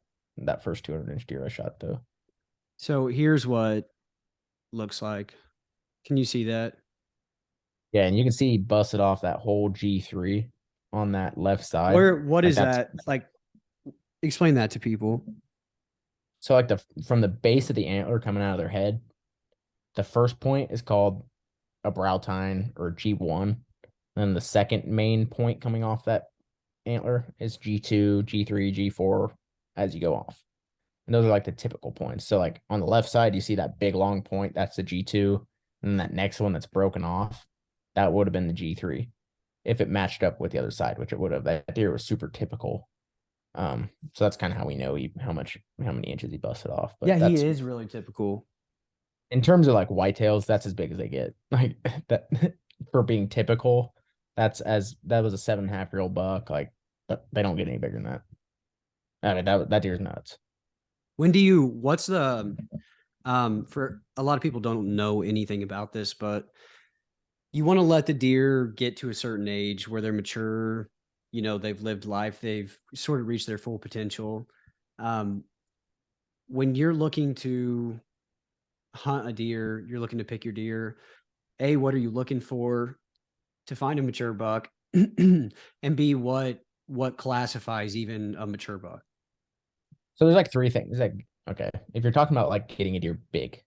first 200-inch deer I shot though. So here's what looks like. Can you see that? Yeah, and you can see he busted off that whole G3 on that left side. What Like is that's that? Like explain that to people. so like the from the base of the antler coming out of their head, the first point is called a brow tine or G1. Then the second main point coming off that antler is G2, G3, G4 as you go off. And those are like the typical points. So like on the left side, you see that big long point, that's the G2. And then that next one that's broken off, that would have been the G3 if it matched up with the other side, which it would have. That deer was super typical. So that's kind of how we know how many inches he busted off. Yeah, But he that's is really typical. in terms of like whitetails, that's as big as they get. Like that for being typical, that was a 7.5-year-old buck. Like they don't get any bigger than that. I mean that deer's nuts. When do you what's the for a lot of people don't know anything about this, but you want to let the deer get to a certain age where they're mature they've lived life, they've sort of reached their full potential. Um, when you're looking to hunt a deer, you're looking to pick your deer. A, what are you looking for to find a mature buck? And B, what classifies even a mature buck? So there's like three things. Like, okay, if you're talking about like getting a deer big,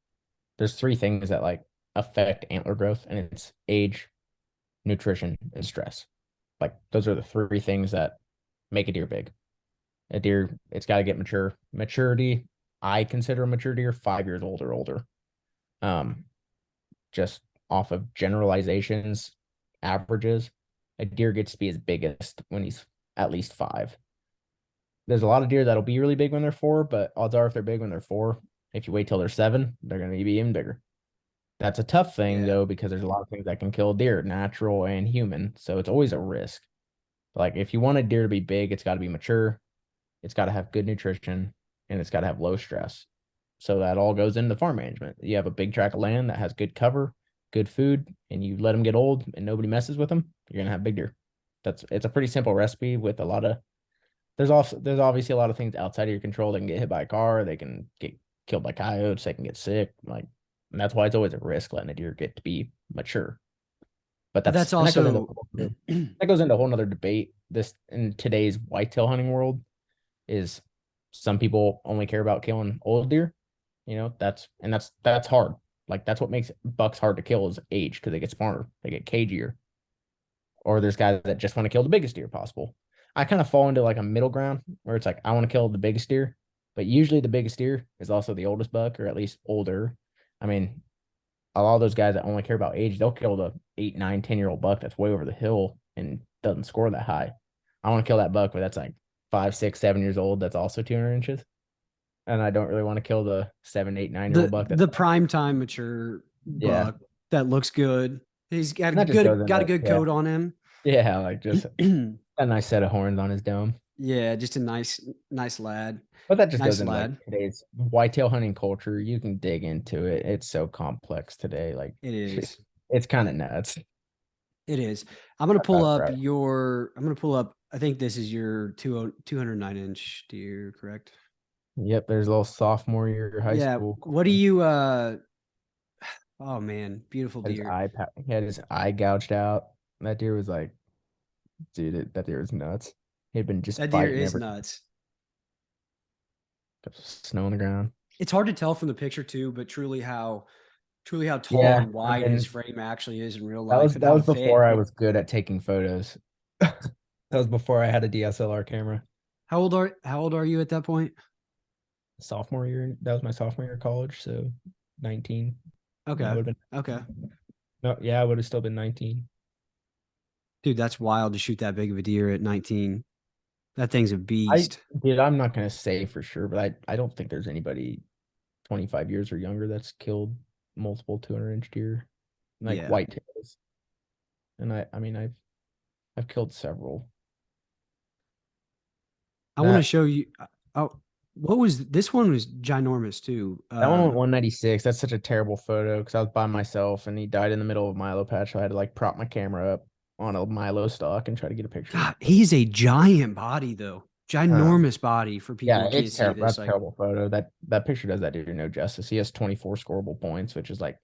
there's three things that like affect antler growth, and it's age, nutrition, and stress. Like those are the three things that make a deer big. A deer, it's got to get mature. Maturity, I consider a mature deer 5 years old or older. Um, just off of generalizations, averages, a deer gets to be his biggest when he's at least 5. There's a lot of deer that'll be really big when they're 4, but odds are if they're big when they're 4, if you wait till they're 7, they're going to be even bigger. That's a tough thing Yeah. though, because there's a lot of things that can kill a deer, natural and human. So it's always a risk. Like if you want a deer to be big, it's got to be mature, it's got to have good nutrition, and it's got to have low stress. So that all goes into farm management. You have a big tract of land that has good cover, good food, and you let them get old and nobody messes with them, you're gonna have big deer. It's a pretty simple recipe with a lot of there's obviously a lot of things outside of your control. They can get hit by a car, they can get killed by coyotes, they can get sick, like, and that's why it's always a risk letting a deer get to be mature. But But that's that goes into also that goes into a whole nother debate. This in today's whitetail hunting world is some people only care about killing old deer. That's hard. Like that's what makes bucks hard to kill is age because they get smarter, they get cagier. Or there's guys that just want to kill the biggest deer possible. I kind of fall into like a middle ground where it's like I want to kill the biggest deer, but usually the biggest deer is also the oldest buck or at least older. I mean, a lot of those guys that only care about age, they'll kill the 8, 9, 10-year-old buck that's way over the hill and doesn't score that high. I want to kill that buck, but that's like 5, 6, 7 years old. That's also 200 inches. And I don't really want to kill the 7, 8, 9-year-old buck. That's the prime time mature yeah. buck that looks good. He's got a And that just goes got a into good yeah. coat on him. Yeah, like just a nice set of horns on his dome. Yeah, just a nice lad. But that just goes Nice into like lad. today's whitetail hunting culture. You can dig into it. It's so complex today. Like It is. it's kind of nuts. It is. I'm gonna pull That's up right. your. I'm gonna pull up. I think this is your 209-inch deer, correct? Yep, there's a little sophomore year high Yeah. school. What do you? Oh man, beautiful Had his deer. he had his eye gouged out. That deer was like, dude, that deer was nuts. He'd been just That deer fighting is ever nuts. snow on the ground. It's hard to tell from the picture too, but truly how tall Yeah, and I wide his mean, frame actually is in real life, and that how was before thick. I was good at taking photos. That was before I had a DSLR camera. How old are you at that point? Sophomore year, that was my sophomore year of college, so 19. Yeah, I Okay. would have Okay. been. No, yeah, I would have still been 19. Dude, that's wild to shoot that big of a deer at 19. That thing's a I beast. Dude, I'm not gonna say for sure, but I don't think there's anybody 25 years or younger that's killed multiple 200-inch deer, like Yeah. whitetails. And I mean I've killed several. I want to That show you. Oh, what was this one was ginormous too. that one went 196. That's such a terrible photo because I was by myself and he died in the middle of a Milo patch. So I had to like prop my camera up on a Milo stock and try to get a picture. God, he's a giant body though. Um, Ginormous body for people yeah, who can't it's see terrible. this. That's a Like, terrible photo. That picture does that deer no justice. He has 24 scoreable points, which is like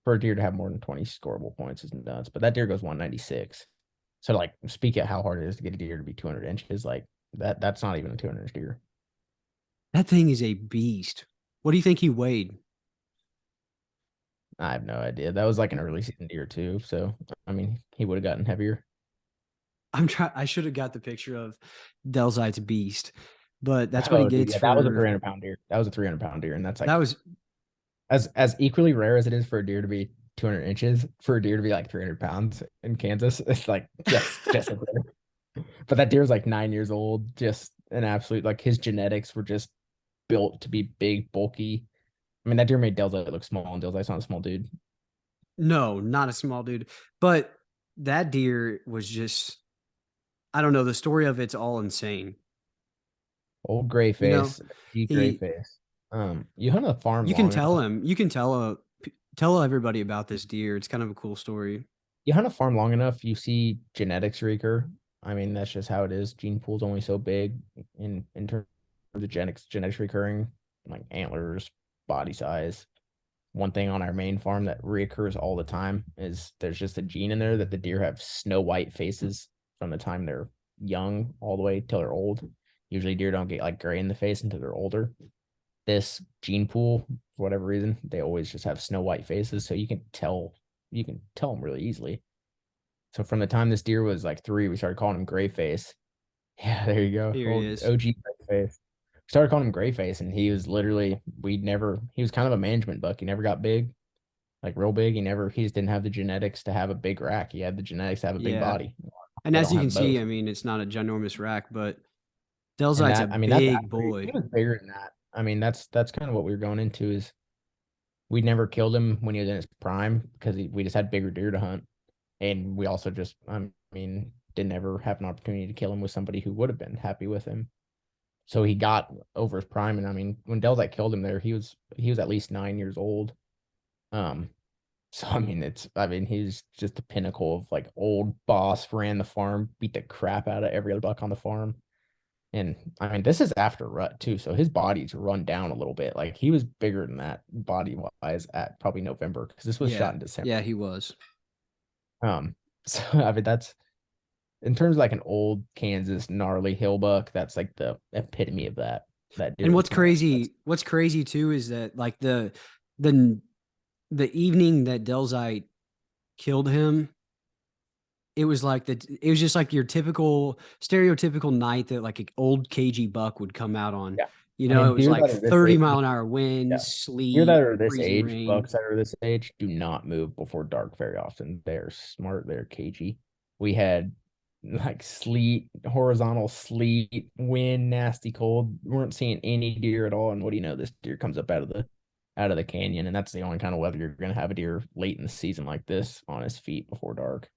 for a deer to have more than 20 scoreable points is nuts. But that deer goes 196. So like speak at how hard it is to get a deer to be 200 inches. Like that's not even a 200-inch deer. that thing is a beast. What do you think he weighed? I have no idea. That was like an early season deer too. So I mean, he would have gotten heavier. I'm trying. I should have got the picture of Delzite's beast, but that's what he Oh, dude, gets yeah, that was a for 300-pound deer. That was a 300-pound deer, and that's that like was. as equally rare as it is for a deer to be 200 inches, for a deer to be like 300 pounds in Kansas. It's like just as rare. But that deer was like 9 years old, just an absolute like his genetics were just built to be big, bulky. I mean, that deer made Delta look small, and Delta's not a small dude. No, not a small dude, but that deer was just. I don't know. The story of it's all insane. Old gray You know, face, deep gray he face. You hunt a farm you can long tell enough. him. You can tell everybody about this deer. It's kind of a cool story. You hunt a farm long enough, you see genetics recur. I mean, that's just how it is. Gene pool's only so big in terms of genetics recurring, like antlers, body size. One thing on our main farm that reoccurs all the time is there's just a gene in there that the deer have snow white faces from the time they're young all the way till they're old. Usually deer don't get like gray in the face until they're older. This gene pool, for whatever reason, they always just have snow white faces, so you can tell them really easily. So from the time this deer was like 3, we started calling him Gray Face. Yeah, there you go. Here he Old is. OG Gray Face. Started calling him Gray Face, and he was literally he was kind of a management buck. He never got big, like real big. He just didn't have the genetics to have a big rack. He had the genetics to have a big Yeah. body. And They as don't you can have see, both. I mean, it's not a ginormous rack, but And Delzite's a that, I mean, that's big after he boy. was bigger than that. I mean, that's kind of what we were going into is we never killed him when he was in his prime because we just had bigger deer to hunt. And we also just, I mean, didn't ever have an opportunity to kill him with somebody who would have been happy with him. So he got over his prime. And I mean, when Delzite killed him there, he was at least 9 years old. Um, so I mean, he's just the pinnacle of like old boss, ran the farm, beat the crap out of every other buck on the farm. And I mean, this is after rut too, so his body's run down a little bit. Like he was bigger than that body wise at probably November because this was Yeah. shot in December. Yeah, he was. So I mean, that's in terms of like an old Kansas gnarly hill buck, that's like the epitome of that. That deer And was kind of that's what's crazy too is that like the the evening that Delzite killed him, it was just like your typical stereotypical night that like an old cagey buck would come out on. yeah. You I know, mean, it was deer like that are this 30 age, mile an hour yeah, winds, deer that sleet, are this freezing age, rain. bucks that are this age, do not move before dark very often. They're smart. They're cagey. We had like sleet, horizontal sleet, wind, nasty cold. We weren't seeing any deer at all. And what do you know? This deer comes up out of the canyon, and that's the only kind of weather you're gonna have a deer late in the season like this on his feet before dark.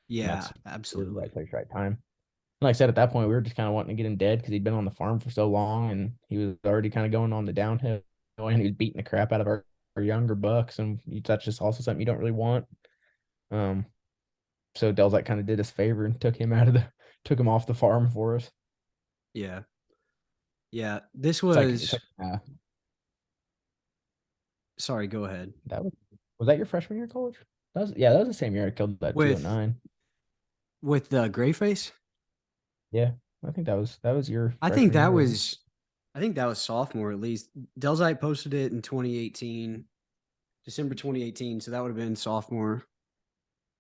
And Yeah, that's the right absolutely. place, right time. Like I said, at that point, we were just kind of wanting to get him dead because he'd been on the farm for so long and he was already kind of going on the downhill and he was beating the crap out of our younger bucks. And that's just also something you don't really want. Um, so Dell's like kind of did us a favor and took him off the farm for us. Yeah. Yeah. This It's was like sorry, go ahead. that was that your freshman year of college? That was the same year I killed that With 209. with the gray face? Yeah, I think that was your I think freshman that year, wasn't it? was I think that was sophomore at least. Delzite posted it in 2018, December 2018. So that would have been sophomore.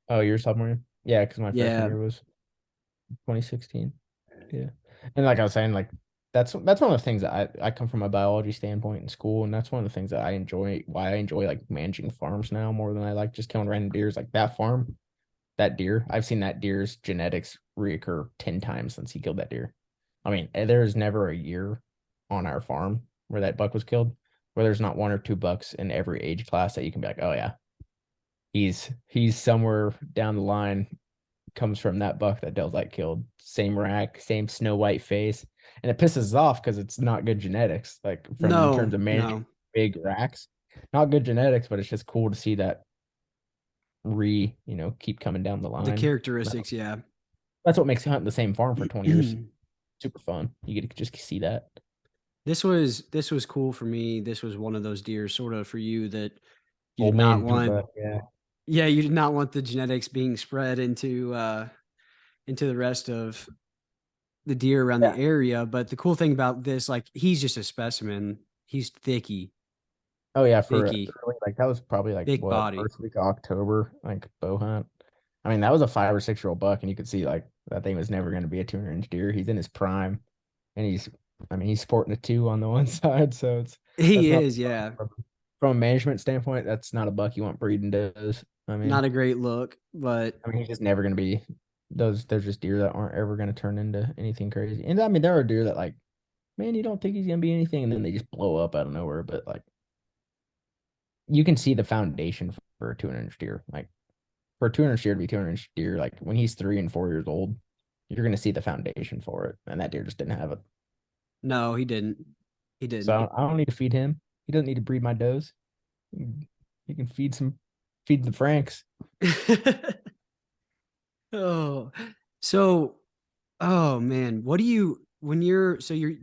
Oh, your sophomore year? Yeah, because my freshman Yeah. year was 2016. Yeah. And like I was saying, like that's one of the things that I come from a biology standpoint in school, and that's one of the things that I enjoy why I enjoy like managing farms now more than I like just killing random deers. Like that farm, that deer, I've seen that deer's genetics reoccur 10 times since he killed that deer. I mean, there's never a year on our farm where that buck was killed where there's not one or two bucks in every age class that you can be like, oh yeah, he's somewhere down the line comes from that buck that Delzite killed. Same rack, same snow white face. And it pisses us off because it's not good genetics, like from in terms No, of managing no. big racks. Not good genetics, but it's just cool to see that keep coming down the The line. characteristics, yeah. That's what makes hunting the same farm for 20 years super fun. You get to just see that. This was cool for me. This was one of those deer sort of for you that you Old did not management, want but yeah. yeah, you did not want the genetics being spread into the rest of the deer around the Yeah. area. But the cool thing about this, like he's just a specimen. He's Oh yeah, for thicky, early, like that was probably like thick what body. first week of October, like bow hunt. I mean, that was a 5 or 6 year old buck, and you could see like that thing was never going to be a 200-inch deer. He's in his prime, and I mean, he's sporting a 2 on the one side, so that's He not is, yeah. from a management standpoint, that's not a buck you want breeding does. Not a great look, but I mean, he's just never going to be those. There's just deer that aren't ever going to turn into anything crazy. And I mean, there are deer that like, man, you don't think he's going to be anything, and then they just blow up out of nowhere. But like, you can see the foundation for a 200-inch deer. Like for a 200 deer to be 200-inch deer, like when he's 3 and 4 years old, you're going to see the foundation for it. And that deer just didn't have it. no, he didn't. He So didn't. I don't need to feed him. He doesn't need to breed my does. He can feed the Franks. Oh, so Oh man, what do you when you're so you're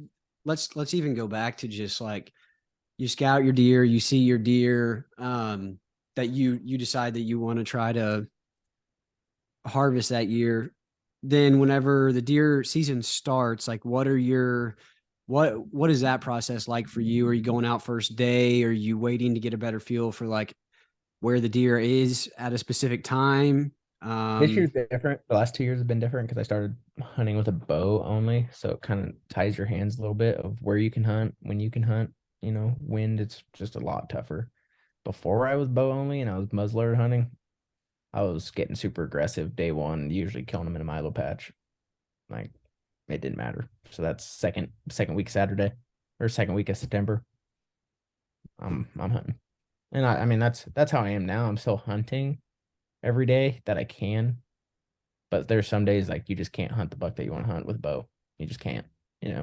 let's even go back to just like you scout your deer, you see your deer, that you decide that you want to try to harvest that year. Then whenever the deer season starts, like what is that process like for you? Are you going out first day? Are you waiting to get a better feel for like where the deer is at a specific time? This Um, year's different. The last 2 years have been different because I started hunting with a bow only. So it kind of ties your hands a little bit of where you can hunt, when you can hunt. Wind, it's just a lot tougher. Before I was bow only and I was muzzleloader hunting, I was getting super aggressive day one, usually killing them in a Milo patch. Like it didn't matter. So that's second week Saturday or second week of September. I'm hunting. And I mean that's how I am now. I'm still hunting every day that I can. But there's some days like you just can't hunt the buck that you want to hunt with a bow. You just can't. You know,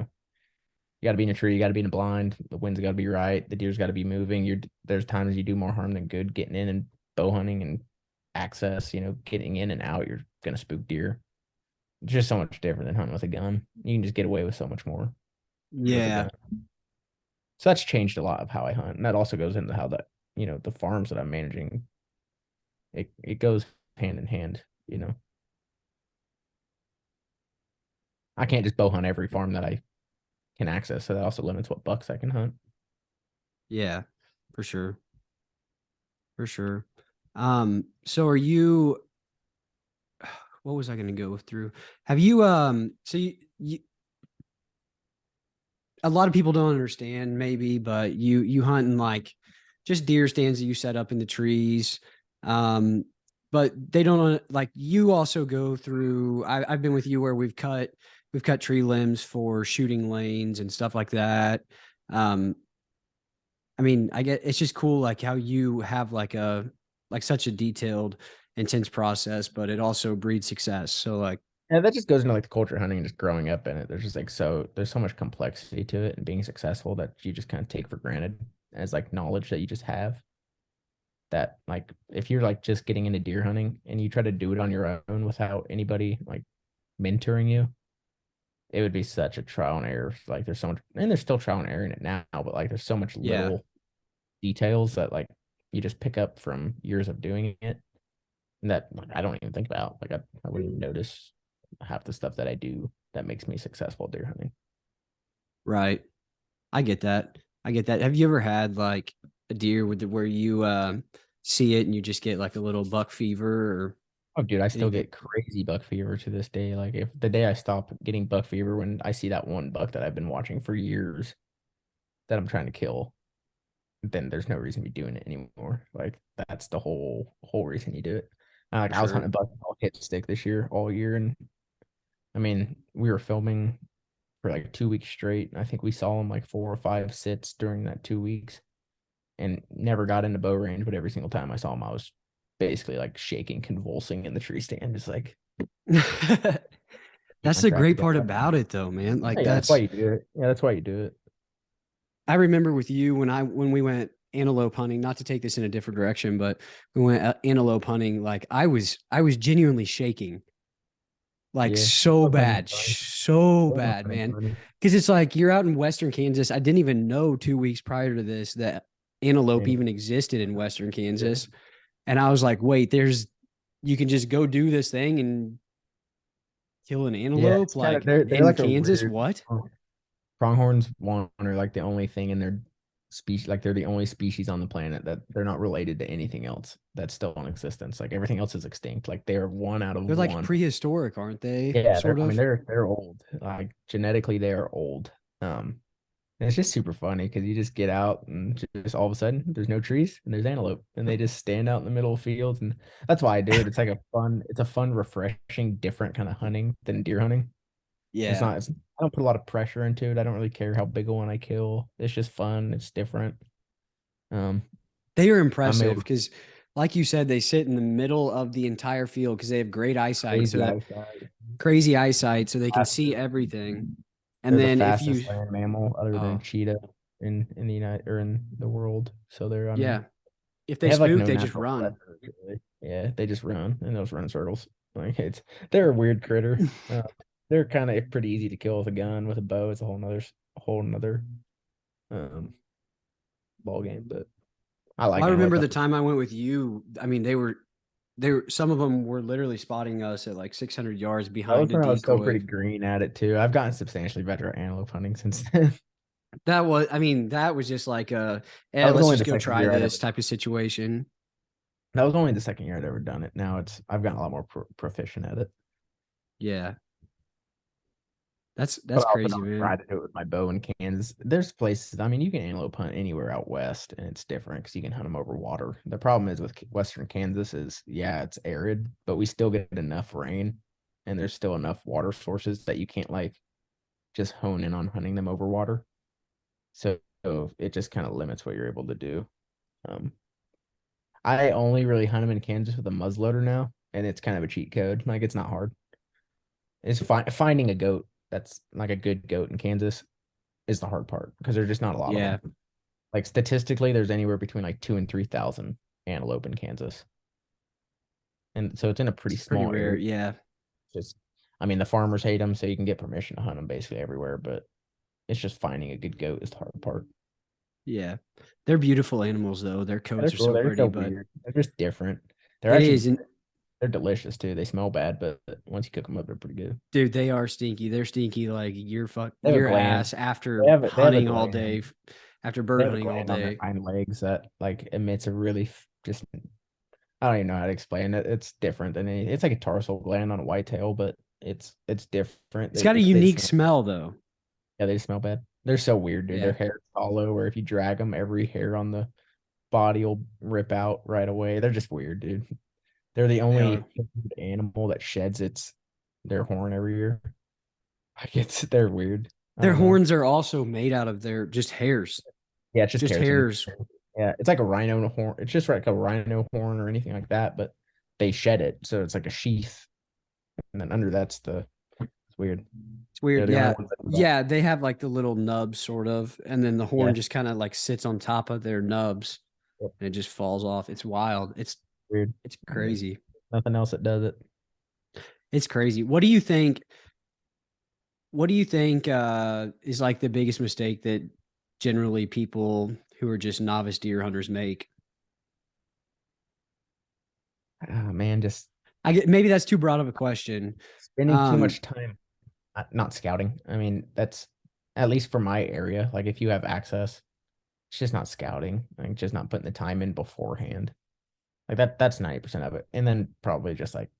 you got to be in a tree. You got to be in a blind. The wind's got to be right. The deer's got to be moving. There's times you do more harm than good getting in and bow hunting and access. Getting in and out. You're gonna spook deer. It's just so much different than hunting with a gun. You can just get away with so much more with a yeah, gun. So that's changed a lot of how I hunt, and that also goes into how the farms that I'm managing. It goes hand in hand. I can't just bow hunt every farm that I can access. So that also limits what bucks I can hunt. yeah, for sure, for sure. So are you? What was I going to go through? Have you? So you a lot of people don't understand maybe, but you hunt in like just deer stands that you set up in the trees. Um, but they don't like you also go through I've been with you where we've cut tree limbs for shooting lanes and stuff like that. Um, I mean, I get it's just cool like how you have like such a detailed, intense process, but it also breeds success. So like Yeah, that just goes into like the culture of hunting and just growing up in it. There's so much complexity to it and being successful that you just kind of take for granted as like knowledge that you just have. That like if you're like just getting into deer hunting and you try to do it on your own without anybody like mentoring you, it would be such a trial and error. Like there's so much, and there's still trial and error in it now, but like there's so much yeah, little details that like you just pick up from years of doing it and that like I don't even think about. Like I wouldn't even notice half the stuff that I do that makes me successful deer hunting. right. I get that. I get that. Have you ever had like a deer where you see it and you just get like a little buck fever or Oh, dude, I still anything? get crazy buck fever to this day. Like if the day I stop getting buck fever when I see that one buck that I've been watching for years that I'm trying to kill, then there's no reason to be doing it anymore. Like that's the whole reason you do it. For Like I was sure. hunting buck all hit stick this year, all year, and I mean we were filming for like 2 weeks straight. I think we saw him like 4 or 5 sits during that 2 weeks, and never got into bow range. But every single time I saw him, I was basically like shaking, convulsing in the tree stand, just like keep That's my the crap great part together. about it though, man. Like Yeah, that's why you do it. Yeah, that's why you do it. I remember with you when we went antelope hunting, not to take this in a different direction, but we went antelope hunting, like I was genuinely shaking like Yeah, so bow hunting's bad, fun. so Bow bad, hunting's man. fun. Because it's like you're out in Western Kansas. I didn't even know 2 weeks prior to this that antelope And even existed in Western yeah, Kansas. And I was like, wait, you can just go do this thing and kill an yeah, antelope it's kind of like they're in like a Kansas. weird. What? Pronghorns one are like the only thing in their species, like they're the only species on the planet that they're not related to anything else that's still in existence. Like everything else is extinct. Like they're one out of They're like one. prehistoric, aren't they? Yeah, Sort I mean of. they're old. Like genetically they are old. And it's just super funny because you just get out and just all of a sudden there's no trees and there's antelope and they just stand out in the middle of fields and that's why I do it. It's a fun, refreshing, different kind of hunting than deer hunting. It's Yeah. not, it's, I don't put a lot of pressure into it. I don't really care how big a one I kill. It's just fun. It's different. Um, They are I'm impressive able to because, like you said, they sit in the middle of the entire field because they have great eyesight. So crazy that eyesight. crazy eyesight, so they can see Fastest. everything. And They're the then if you, fastest land mammal other than oh, cheetah in the United or in the world. So yeah, if they they have like spook, no they just natural run. predators really. Yeah, they just run and they'll run in circles. Like they're a weird critter. they're kind of pretty easy to kill with a gun. With a bow, it's a whole nother um ball game. But I Well, like I antelope remember the hunting. time I went with you. I mean, they were some of them were literally spotting us at like 600 yards That was behind a when I was still pretty decoy. green at it too. I've gotten substantially better at antelope hunting since then. I mean, that was just like That was let's only just the go second try year I'd this ever. type of situation. That was only the second year I'd ever done it. Now I've gotten a lot more proficient at it. Yeah, that's But I also crazy, don't man. try to do it with my bow in Kansas. There's places, I mean, you can antelope hunt anywhere out west, and it's different because you can hunt them over water. The problem is with Western Kansas is, yeah, it's arid, but we still get enough rain, and there's still enough water sources that you can't like just hone in on hunting them over water. So it just kind of limits what you're able to do. Um, I only really hunt them in Kansas with a muzzleloader now, and it's kind of a cheat code. Like it's not hard. It's finding a goat that's like a good goat in Kansas is the hard part because there's just not a lot of Yeah, them. Like statistically, there's anywhere between like 2 and 3 thousand antelope in Kansas, and so it's in a pretty it's pretty small rare. area. Yeah, Just, I mean, the farmers hate them, so you can get permission to hunt them basically everywhere. But it's just finding a good goat is the hard part. yeah. They're beautiful animals, though. Their They're coats are cool. so They're so pretty, but weird. They're just different. They're it actually is. And they're delicious too. They smell bad, but once you cook them up, they're pretty good. dude, they are stinky. They're stinky like They have a your gland. ass after They have a hunting all day, gland. after They bird have a hunting all gland on their day. hind legs that like emits a really just I don't even know how to explain it. It's different than any. It's like a tarsal gland on a whitetail, but it's different. It's got a They unique smell. smell, though. Yeah, they smell bad. They're so weird, dude. Their Yeah, hair is hollow, where if you drag them, every hair on the body will rip out right away. They're just weird, dude. They're the they are. only animal that sheds their horn every year. Like they're weird. I Their don't know. horns are also made out of their just hairs, Yeah, it's just just keratin. hairs. Yeah, it's like a rhino horn. It's just like a rhino horn or anything like that, but they shed it, so it's like a sheath, and then under that's the. It's weird. It's They're weird. the only Yeah, ones that do that. yeah. They have like the little nubs, sort of, and then the horn Yeah, just kind of like sits on top of their nubs, yeah, and it just falls off. It's wild. weird. It's Yeah. crazy. Nothing else that does it. It's crazy. What do you think? What do you think is like the biggest mistake that generally people who are just novice deer hunters make? Ah, man, just I get maybe that's too broad of a question. spending too Um, much time not scouting. I mean, that's at least for my area. Like, if you have access, it's just not scouting. Like, just not putting the time in beforehand. Like that's 90% of it. And then probably just like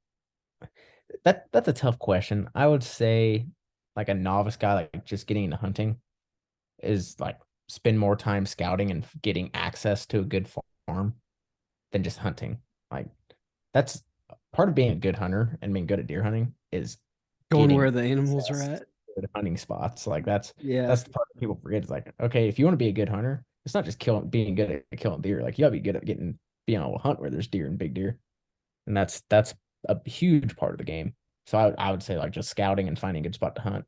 that's a tough question. I would say like a novice guy, like just getting into hunting is like spend more time scouting and getting access to a good farm than just hunting. Like that's part of being a good hunter and being good at deer hunting is going where getting the animals are access at. to good hunting spots. Like Yeah, that's the part that people forget. It's like, okay, if you want to be a good hunter, it's not just being good at killing deer. Like you gotta be good at being able to hunt where there's deer and big deer. And that's a huge part of the game. So I would say like just scouting and finding a good spot to hunt.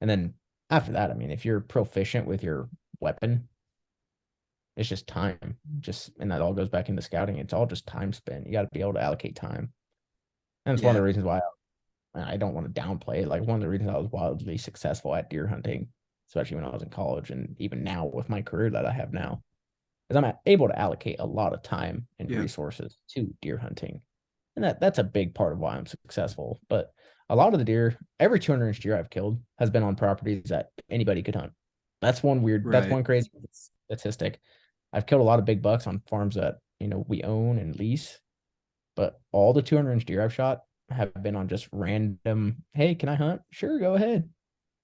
And then after that, I mean, if you're proficient with your weapon, it's just time. Just and that all goes back into scouting. It's all just time spent. You got to be able to allocate time. And it's one of yeah, the reasons why I don't want to downplay it. Like one of the reasons I was wildly successful at deer hunting, especially when I was in college and even now with my career that I have now, is I'm able to allocate a lot of time and yeah, resources to deer hunting. And that's a big part of why I'm successful. But a lot of the deer, every 200-inch deer I've killed has been on properties that anybody could hunt. That's right. one crazy statistic. I've killed a lot of big bucks on farms that, we own and lease, but all the 200-inch deer I've shot have been on just random, hey, can I hunt? Sure, go ahead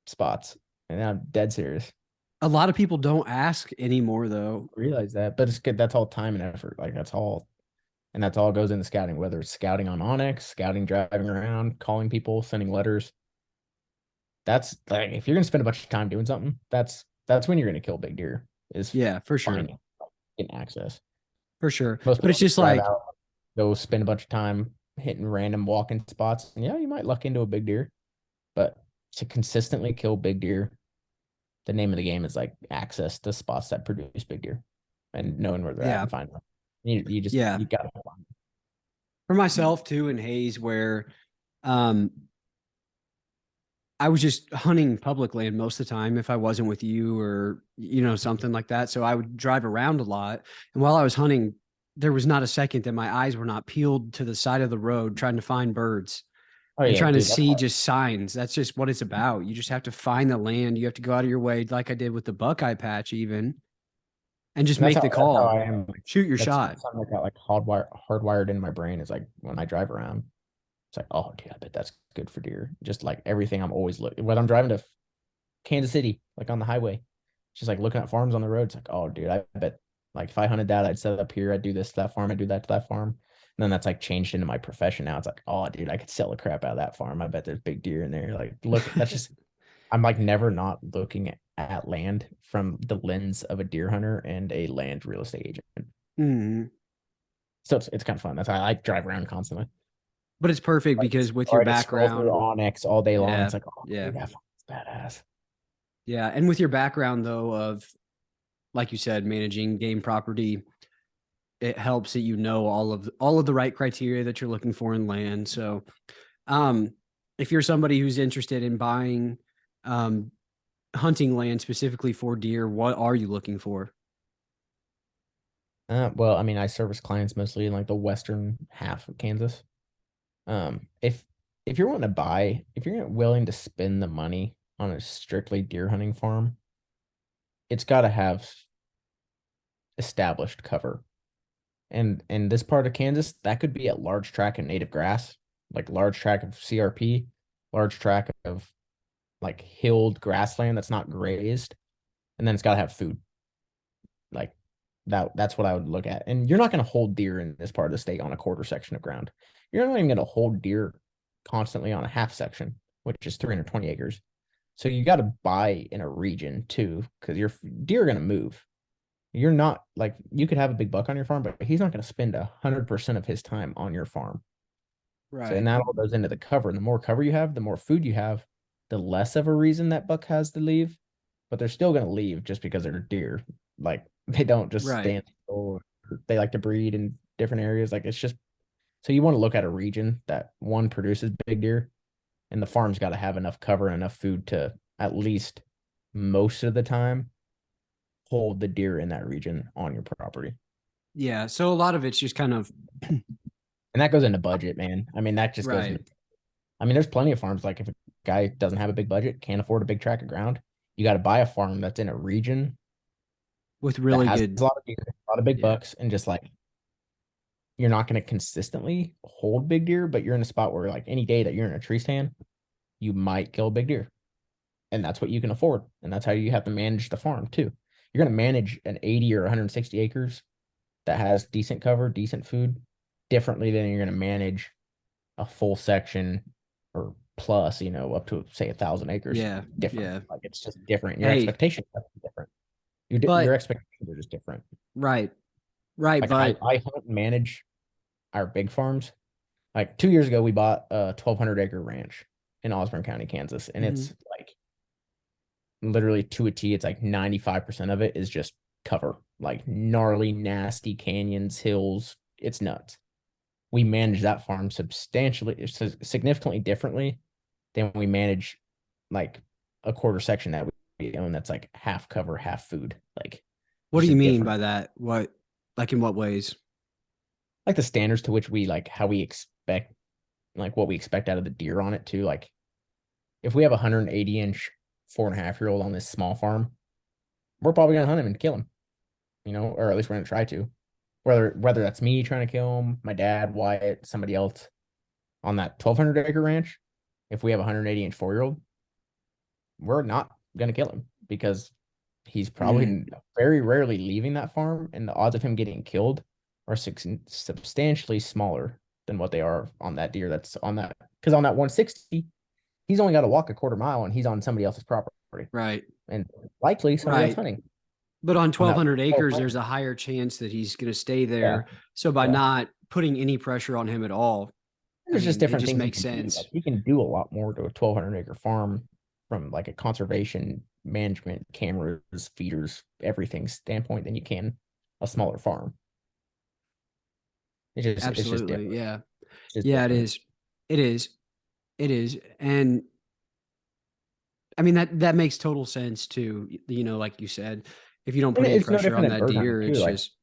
spots. And I'm dead serious. A lot of people don't ask anymore, though. I realize that, but it's good. That's all time and effort. Like that's all goes into scouting, whether it's scouting on Onyx, scouting, driving around, calling people, sending letters. That's like if you're gonna spend a bunch of time doing something, that's when you're gonna kill big deer, is Yeah, for sure, finding getting access. for sure. Most But it's people just just drive like out, go spend a bunch of time hitting random walking spots. And yeah, you might luck into a big deer, but to consistently kill big deer, the name of the game is like access to spots that produce big deer and knowing where they're at yeah, and finding them. You yeah. gotta find them. For myself too, in Hayes, where um I was just hunting public land most of the time if I wasn't with you or, something like that. So I would drive around a lot. And while I was hunting, there was not a second that my eyes were not peeled to the side of the road trying to find birds Oh and yeah, trying to dude, that's see just signs. That's just what it's about. You just have to find the land. You have to go out of your way, like I did with the Buckeye patch, even, and just and that's make the how call, I am. Like, shoot your that's shot. something that got like hardwired in my brain is like when I drive around, it's like, oh dude, I bet that's good for deer. Just like everything I'm always looking when I'm driving to Kansas City, like on the highway, just like looking at farms on the road. It's like, oh dude, I bet like if I hunted that, I'd set up here, I'd do this to that farm, I'd do that to that farm. And then that's like changed into my profession now. It's like, oh dude, I could sell the crap out of that farm. I bet there's big deer in there. Like, look, that's just I'm like never not looking at land from the lens of a deer hunter and a land real estate agent. Mhm. So it's kind of fun. That's how I like drive around constantly. But it's perfect because with Or your I just scroll through background, Onyx all day long. yeah, It's like, oh yeah, dude, that farm's badass. yeah. And with your background, though, of, like you said, managing game property, it helps that all of the right criteria that you're looking for in land. So, um, if you're somebody who's interested in buying um, hunting land specifically for deer, what are you looking for? Well, I mean, I service clients mostly in like the western half of Kansas. If you're wanting to buy, if you're willing to spend the money on a strictly deer hunting farm, it's got to have established cover. And in this part of Kansas, that could be a large tract of native grass, like large tract of CRP, large tract of like hilled grassland that's not grazed, and then it's got to have food. Like that's what I would look at. And you're not going to hold deer in this part of the state on a quarter section of ground. You're not even going to hold deer constantly on a half section, which is 320 acres. So you got to buy in a region too, because your deer are going to move. You're not like you could have a big buck on your farm, but he's not going to spend 100% of his time on your farm. So and Right, that all goes into the cover. And the more cover you have, the more food you have, the less of a reason that buck has to leave. But they're still going to leave just because they're deer. Like they don't just right. stand still. They like to breed in different areas. Like it's just so you want to look at a region that one produces big deer, and the farm's got to have enough cover and enough food to at least most of the time hold the deer in that region on your property. Yeah. So a lot of it's just kind of And that goes into budget, man. I mean, that just goes right into I mean, there's plenty of farms like if a guy doesn't have a big budget, can't afford a big tract of ground, you got to buy a farm that's in a region with that really has good. a lot of deer, a lot of big Yeah. bucks, and just like you're not going to consistently hold big deer, but you're in a spot where like any day that you're in a tree stand, you might kill a big deer, and that's what you can afford, and that's how you have to manage the farm too. You're going to manage an 80 or 160 acres that has decent cover, decent food, differently than you're going to manage a full section or plus, up to say 1,000 acres. Yeah. Different. Yeah. Like it's just different. Your Hey, expectations are different. Your but expectations are just different. right. Right. Like I, But I hunt and manage our big farms. Like 2 years ago, we bought a 1,200-acre ranch in Osborne County, Kansas, and mhm. it's like literally to a T. It's like 95% of it is just cover, like gnarly, nasty canyons, hills. It's nuts. We manage that farm significantly differently than we manage like a quarter section that we own that's like half cover, half food. Like What it's do you just mean different. by that? Like in what ways? Like the standards to which we like how we expect like what we expect out of the deer on it too. Like if we have a 180-inch 4.5-year-old on this small farm, we're probably gonna hunt him and kill him, or at least we're gonna try to. Whether that's me trying to kill him, my dad, Wyatt, somebody else on that 1,200-acre ranch, if we have a 180-inch 4-year-old, we're not gonna kill him because he's Mm, probably very rarely leaving that farm, and the odds of him getting killed are substantially smaller than what they are on that deer that's on that. Because on that 160, he's only got to walk a quarter mile, and he's on somebody else's property, right. and likely somebody else Right. hunting But on on that 1,200 whole acres, frame. there's a higher chance that he's going to stay Yeah, there. So by yeah. not putting any pressure on him at all, And I there's just mean, it different just things he makes can do. Like sense. he can do a lot more to a 1,200-acre farm from like a conservation management, cameras, feeders, everything standpoint than you can a smaller farm. It's just Absolutely. different. Yeah. It's just Yeah, it different. is. It is. It is. And I mean, that makes total sense too. You know, like you said, if you don't And put any it's no pressure on different than that bird hunting deer, too. it's Like just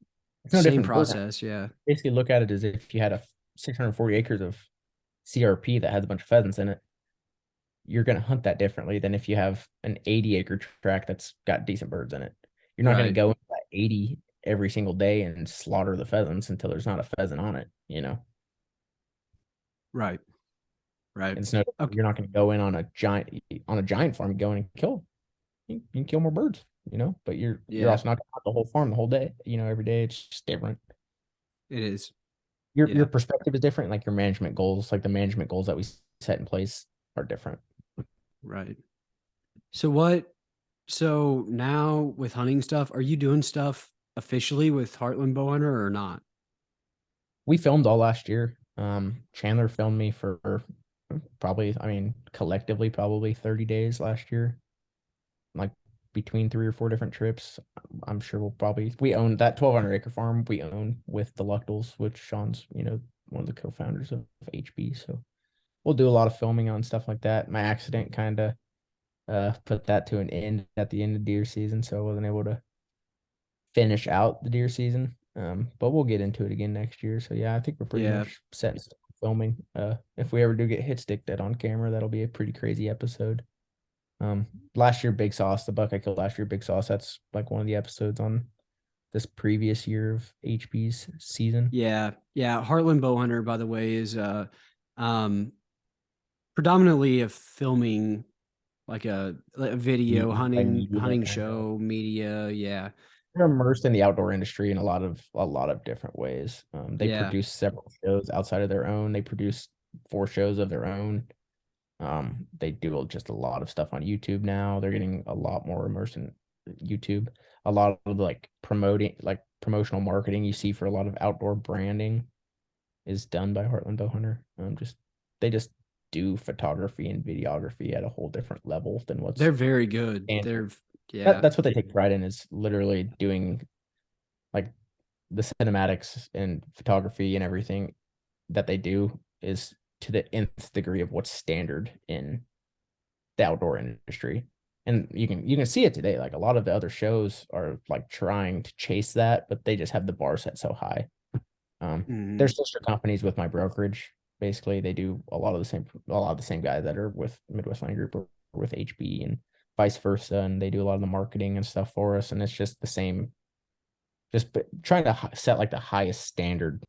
it's no same different than bird hunting. process. Yeah. Basically, look at it as if you had a 640 acres of CRP that has a bunch of pheasants in it. You're going to hunt that differently than if you have an 80-acre tract that's got decent birds in it. You're not going to Right. go into that 80 every single day and slaughter the pheasants until there's not a pheasant on it, Right. Right. It's no, Okay. you're not going to go in on a giant farm, go in and kill. You can kill more birds, but you're Yeah, also not going to hunt the whole farm the whole day. Every day it's just different. it is. Your Yeah. perspective is different, like your management goals, like the management goals that we set in place are different. Right. So what so now with hunting stuff, are you doing stuff officially with Heartland Bowhunter or not? We filmed all last year. Chandler filmed me for probably, I mean, collectively probably 30 days last year, like between 3 or 4 different trips. I'm sure we own that 1,200-acre farm we own with the Lucktals, which Sean's, one of the co-founders of HB. So we'll do a lot of filming on stuff like that. My accident kind of put that to an end at the end of deer season, so I wasn't able to finish out the deer season. But we'll get into it again next year. So yeah, I think we're pretty Yeah. much set in stone filming. If we ever do get hit stick dead on camera, that'll be a pretty crazy episode. Um, Last year, Big Sauce, the buck I killed last year, Big Sauce. That's like one of the episodes on this previous year of HB's season. Yeah. Yeah. Heartland Bowhunter, by the way, is um predominantly a filming like a video Media hunting kind of. show media. Yeah. They're immersed in the outdoor industry in a lot of different ways. They Yeah. produce several shows outside of their own. They produce 4 shows of their own. They do just a lot of stuff on YouTube now. They're getting a lot more immersed in YouTube. A lot of like promotional marketing you see for a lot of outdoor branding is done by Heartland Bowhunter. They just do photography and videography at a whole different level than They're what's very good. standard. Yeah. That's what they take pride in, is literally doing like the cinematics and photography and everything that they do is to the nth degree of what's standard in the outdoor industry. And you can see it today. Like a lot of the other shows are like trying to chase that, but they just have the bar set so high. They're Mhm. sister companies with my brokerage. Basically, they do a lot of the same guys that are with Midwest Land Group or with HB and vice versa. And they do a lot of the marketing and stuff for us. And it's just the same, trying to set like the highest standard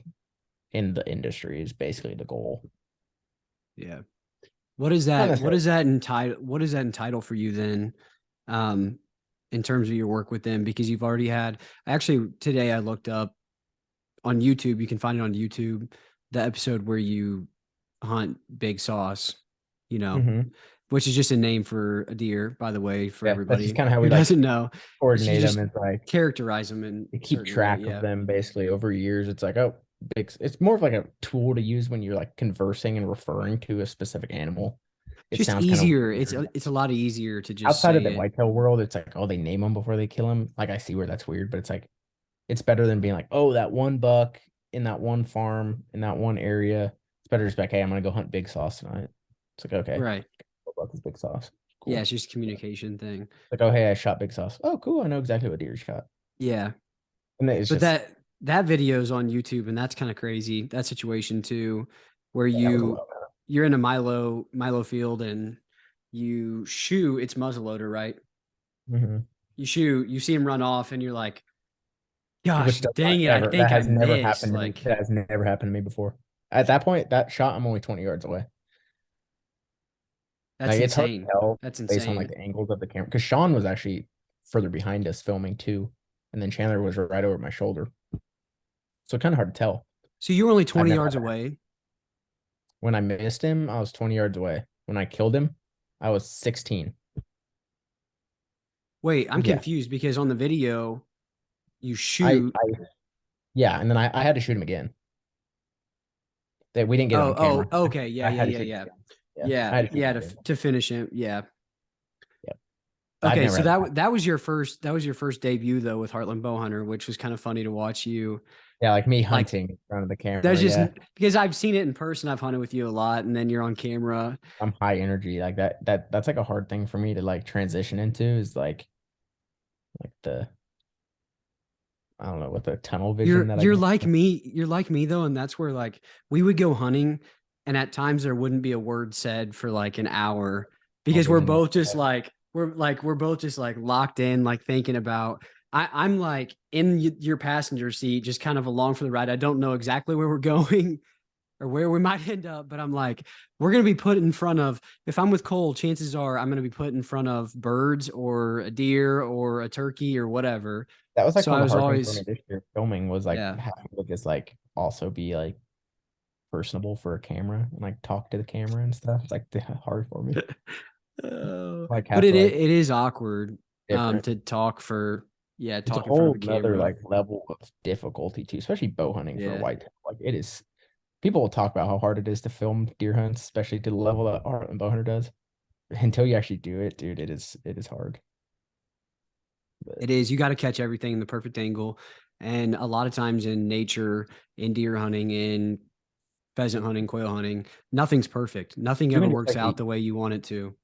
in the industry is basically the goal. Yeah. What is Not that? necessarily. What does that entitle for you then? Um, in terms of your work with them, because you've already had actually today I looked up on YouTube, you can find it on YouTube, the episode where you hunt Big Sauce, you know, Hmm. which is just a name for a deer, by the way, for Yeah, that's just everybody kind of how who we like doesn't know. It's you coordinate them. just It's like characterize them in you a keep certain way. track of Yeah. them basically over years. It's like, oh, big. It's more of like a tool to use when you're like conversing and referring to a specific animal. It's It just sounds kind of easier. weird. It's a lot easier to just Outside of say the it. whitetail world, it's like, oh, they name them before they kill them. Like I see where that's weird, but it's like it's better than being like, oh, that one buck in that one farm in that one area. It's better just be like, hey, I'm gonna go hunt Big Sauce tonight. It's like, okay, Right. what buck is Big Sauce? Yeah, Cool. it's just a communication thing. Like, oh, hey, I shot Big Sauce. Oh, cool. I know exactly what deer you shot. Yeah. And then it's But just, that video is on YouTube, and that's kind of crazy. That situation too, where that was a lot. you're in a Milo field and you shoot its muzzleloader, right? Hmm. You shoot, you see him run off, and you're like, Which "Gosh, does not dang it! I ever, think that I has never missed." happened to me. Like, That has never happened to me before. At that point, that shot, I'm only 20 yards away. that's Like it's hard insane. to tell That's based on like insane. the angles of the camera. Because Sean was actually further behind us filming too. And then Chandler was right over my shoulder. So kind of hard to tell. So you were only I've 20 never yards had that. away. When I missed him, I was 20 yards away. When I killed him, I was 16. Wait, I'm Yeah. confused because on the video you I, shoot. I, yeah. And then I had to shoot him again. That we didn't get it on camera. Okay, yeah, I yeah, had to yeah, shoot him yeah, again. Yeah. I yeah, had to shoot yeah. him again. To finish him, yeah. Yeah. I've Okay, never so had that. that was your first debut though with Heartland Bowhunter, which was kind of funny to watch you. Yeah, like me Like hunting in front of the that's camera. just Yeah, because I've seen it in person. I've hunted with you a lot, and then you're on camera. I'm high energy. Like that's like a hard thing for me to like transition into is like the I don't know what the tunnel vision that I You're get. like me. You're like me though, and that's where like we would go hunting, and at times there wouldn't be a word said for like an hour Tunnel because we're vision. both just like we're both just like locked in, like thinking about. I'm like in your passenger seat, just kind of along for the ride. I don't know exactly where we're going or where we might end up, but I'm like, we're gonna be put in front of. If I'm with Cole, chances are I'm gonna be put in front of birds or a deer or a turkey or whatever. That was like So one I of the was hard things for me always, this year. Filming was like yeah. having to just like also be like personable for a camera and like talk to the camera and stuff. It's like hard for me. Like But have to like it is awkward different. to talk for, yeah, It's a talk in front of whole a nother camera. like level of difficulty too, especially bow hunting for a Yeah. whitetail. Like it is. People will talk about how hard it is to film deer hunts, especially to the level that our bow hunter does. Until you actually do it, dude, it is hard. But It is. You got to catch everything in the perfect angle. And a lot of times in nature, in deer hunting, in pheasant hunting, quail hunting, nothing's perfect. Nothing ever even just works like out the way you want it to.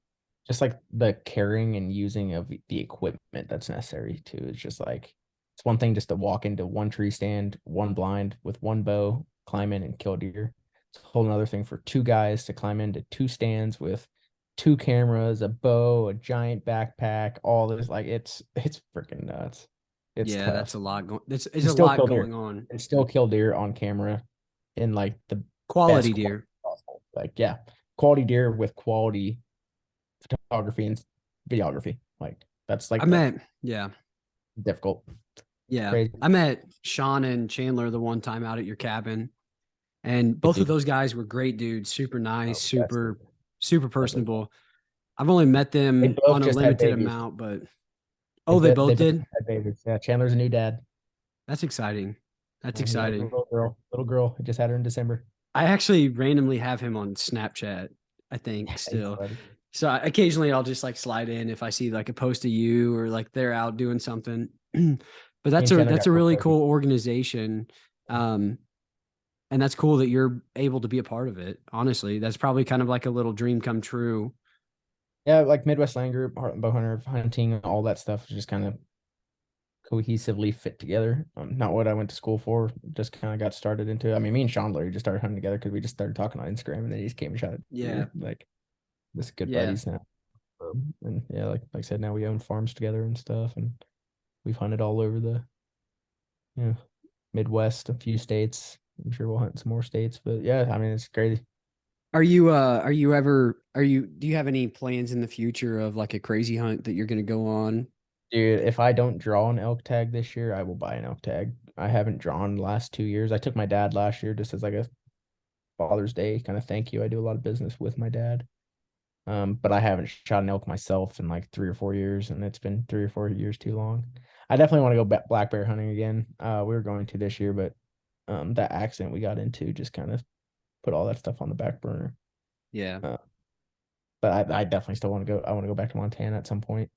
the carrying and using of the equipment that's necessary too. It's just like it's one thing just to walk into one tree stand, one blind with one bow, climb in and kill deer. It's a whole another thing for two guys to climb into two stands with two cameras, a bow, a giant backpack, all this. Like it's freaking nuts. It's Yeah, that's tough. a lot going. There's And a still lot kill deer. going on. And still kill deer on camera in like the best Quality quality deer. possible. Like yeah, quality deer with quality photography and videography. Like that's I like the met, yeah, difficult, yeah. crazy. I met Sean and Chandler the one time out at your cabin, and Good both of dude. those guys were great dudes, super nice, Oh, best dude. super Definitely. personable. I've only met They them both on a just had limited babies. amount, but They oh, they both they both both did. had babies. Yeah, Chandler's a new dad. That's exciting. That's He has a exciting. little girl. Little girl. He just had her in December. I actually randomly have him on Snapchat, I think, He's still. funny. So occasionally I'll just like slide in if I see like a post of you or like they're out doing something. But Me and Chandler that's got a real really cozy. cool organization. Um, and that's cool that you're able to be a part of it. Honestly, that's probably kind of like a little dream come true. Yeah, like Midwest Land Group, Heart and Bow Hunter, hunting, all that stuff just kind of cohesively fit together. Not what I went to school for. Just kind of got started into. I mean, me and Sean Larry just started hunting together because we just started talking on Instagram, and then he just came and shot a Yeah. deer. Like, just good Yeah. buddies now. And yeah, like I said, now we own farms together and stuff, and we've hunted all over the Midwest, a few states. I'm sure we'll hunt some more states, but yeah, I mean it's crazy. Are you ever do you have any plans in the future of like a crazy hunt that you're going to go on? Dude, if I don't draw an elk tag this year, I will buy an elk tag. I haven't drawn the last 2 years. I took my dad last year just as like a Father's Day kind of thank you. I do a lot of business with my dad. But I haven't shot an elk myself in like 3 or 4 years, and it's been 3 or 4 years too long. I definitely want to go black bear hunting again. We were going to this year, but that accident we got into just kind of put all that stuff on the back burner. Yeah. Uh, but I definitely still want to go. I want to go back to Montana at some point.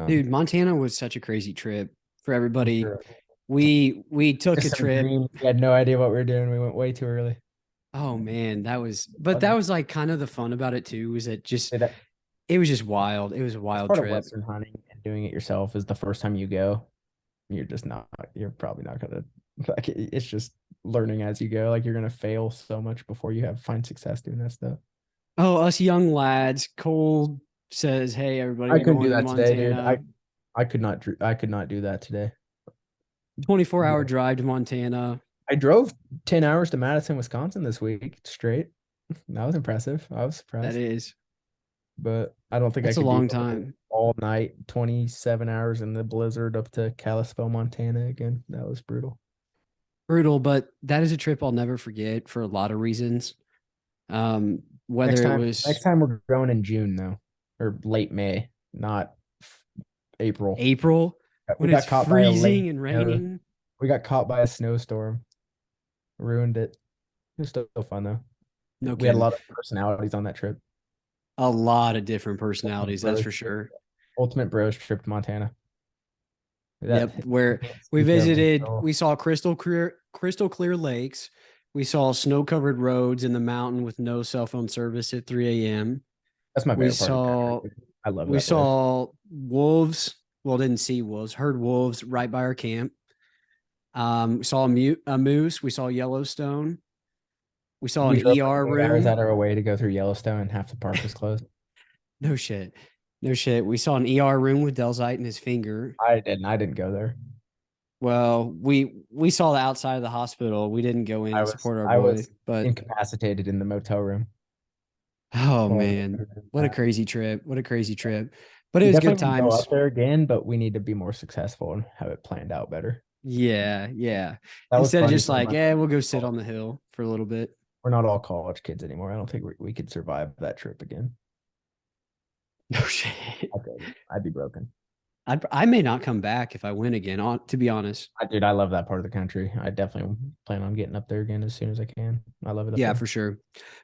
Dude, Um, Montana was such a crazy trip for I'm everybody. sure We took a just some trip. dreams. We had no idea what we were doing. We went way too early. Oh man, that was but that Fun. was like kind of the fun about it too, was it just Say that it was just wild. It was a that's wild part of trip. Western hunting and doing it yourself is the first time you go, you're just not. You're probably not gonna like. It's just learning as you go. Like you're gonna fail so much before you have find success doing that stuff. Oh, us young lads, Cole says, "Hey everybody, I we're couldn't do going to that today, dude. Montana." I could not I could not do that today. 24-hour Yeah. drive to Montana. I drove 10 hours to Madison, Wisconsin this week straight. That was impressive. I was That surprised. is. But I don't think I That's a could do long going time. all night, 27 hours in the blizzard up to Kalispell, Montana again. That was brutal. Brutal, but that is a trip I'll never forget for a lot of reasons. Next Whether it time, next was time we're going in June though, or late May, not April. April We when it's got caught by a late. freezing and raining. We got caught by a snowstorm, ruined it. It was still fun though. No We had a kidding. lot of personalities on that trip. A lot of different Ultimate personalities, that's bros for trip. sure. Ultimate bros trip to Montana. That Yep. Where can't we speak of visited, until we saw crystal clear lakes. We saw snow covered roads in the mountain with no cell phone service at 3 a.m. that's my We favorite part of the country. saw I love we that place. saw wolves. Well, didn't see wolves, heard wolves right by our camp. We saw a moose. We saw Yellowstone. We saw We an drove like ER 8 hours out room. of our way to go through Yellowstone, and half the park was closed. No shit. No shit. We saw an ER room with Delzite in his finger. I didn't go there. Well, we saw the outside of the hospital. We didn't go in and support our I boy, was but incapacitated in the motel room. oh While man, what a crazy trip. What a crazy trip. But it we was good definitely want to go times. up there again, but we need to be more successful and have it planned out better. Yeah, yeah. That was Instead of funny just for like, my yeah, we'll go sit on the hill for a little bit. we're not all college kids anymore. I don't think we could survive that trip again. No shit. I'd be broken. I may not come back if I win again, to be honest. Dude, I love that part of the country. I definitely plan on getting up there again as soon as I can. I love it up Yeah, there. for sure.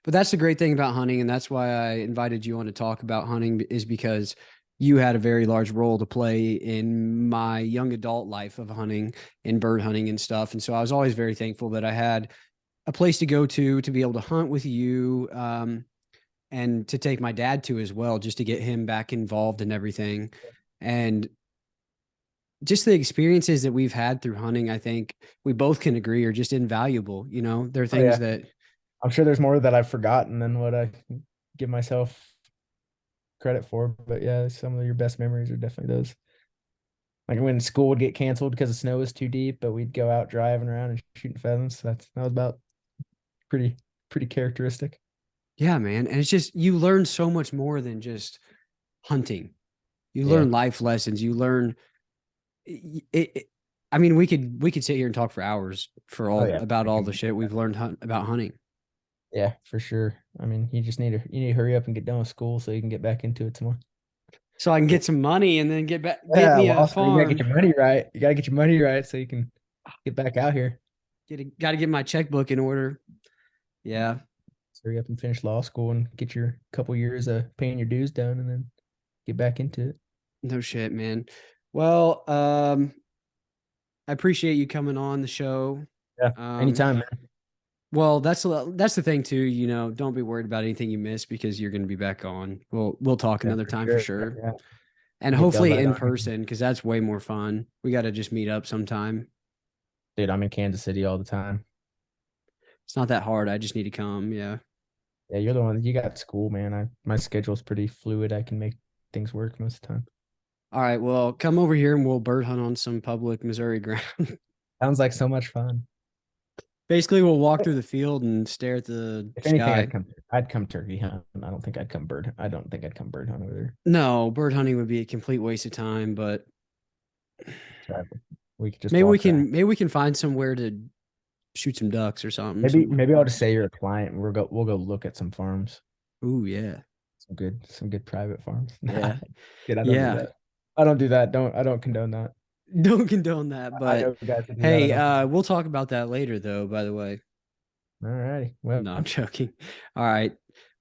But that's the great thing about hunting. And that's why I invited you on to talk about hunting, is because you had a very large role to play in my young adult life of hunting and bird hunting and stuff. And so I was always very thankful that I had a place to go to be able to hunt with you, and to take my dad to as well, just to get him back involved in everything. And just the experiences that we've had through hunting, I think we both can agree are just invaluable. You know, they're Oh things yeah. that, I'm sure there's more that I've forgotten than what I give myself credit for. But yeah, some of your best memories are definitely those. Like when school would get canceled because the snow was too deep, but we'd go out driving around and shooting pheasants. That was about pretty pretty characteristic. yeah, man. And it's just, you learn so much more than just hunting. You Yeah. learn life lessons. You learn it. I mean, we could sit here and talk for hours for Oh all yeah. about We all can the get into shit we've that. learned about hunting. Yeah, for sure. I mean, you need to hurry up and get done with school so you can get back into it some more. So I can get Cool. some money and then get Yeah, me a law school. You gotta get farm. your money right. You gotta get your money right so you can get back out here. Got to get my checkbook in order. Yeah, So hurry up and finish law school and get your couple years of paying your dues done, and then get back into it. no shit, man. Well, I appreciate you coming on the show. Yeah. Um, Anytime, man. well, that's the thing too. You know, don't be worried about anything you miss because you're going to be back on. We'll talk Yeah, another for time for sure. sure, Yeah. and Get Dell hopefully right in on you. person because that's way more fun. We got to just meet up sometime. Dude, I'm in Kansas City all the time. It's not that hard. I just need to come. Yeah. Yeah, you're the one. You got school, man. My schedule's pretty fluid. I can make things work most of the time. All right. Well, come over here and we'll bird hunt on some public Missouri ground. Sounds like so much fun. Basically, we'll walk through the field and stare at the If anything, sky. I'd come turkey hunt. I don't think I'd come bird hunt over there. No, bird hunting would be a complete waste of time, but Traffic. We could just walk around. maybe we can find somewhere to shoot some ducks or something. Some Maybe I'll just say you're a client and we'll go look at some farms. ooh yeah. Some good private farms. Nah, Yeah. kid, I don't do Yeah. that. I don't do that. I don't condone that. Don't condone that, I but know guys who do that. I hey, don't condone. we'll talk about that later though, by the way. All righty. Well, No, I'm joking. All right.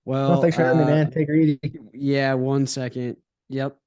well, Well, thanks for having me, man. Take her easy. yeah, 1 second. Yep.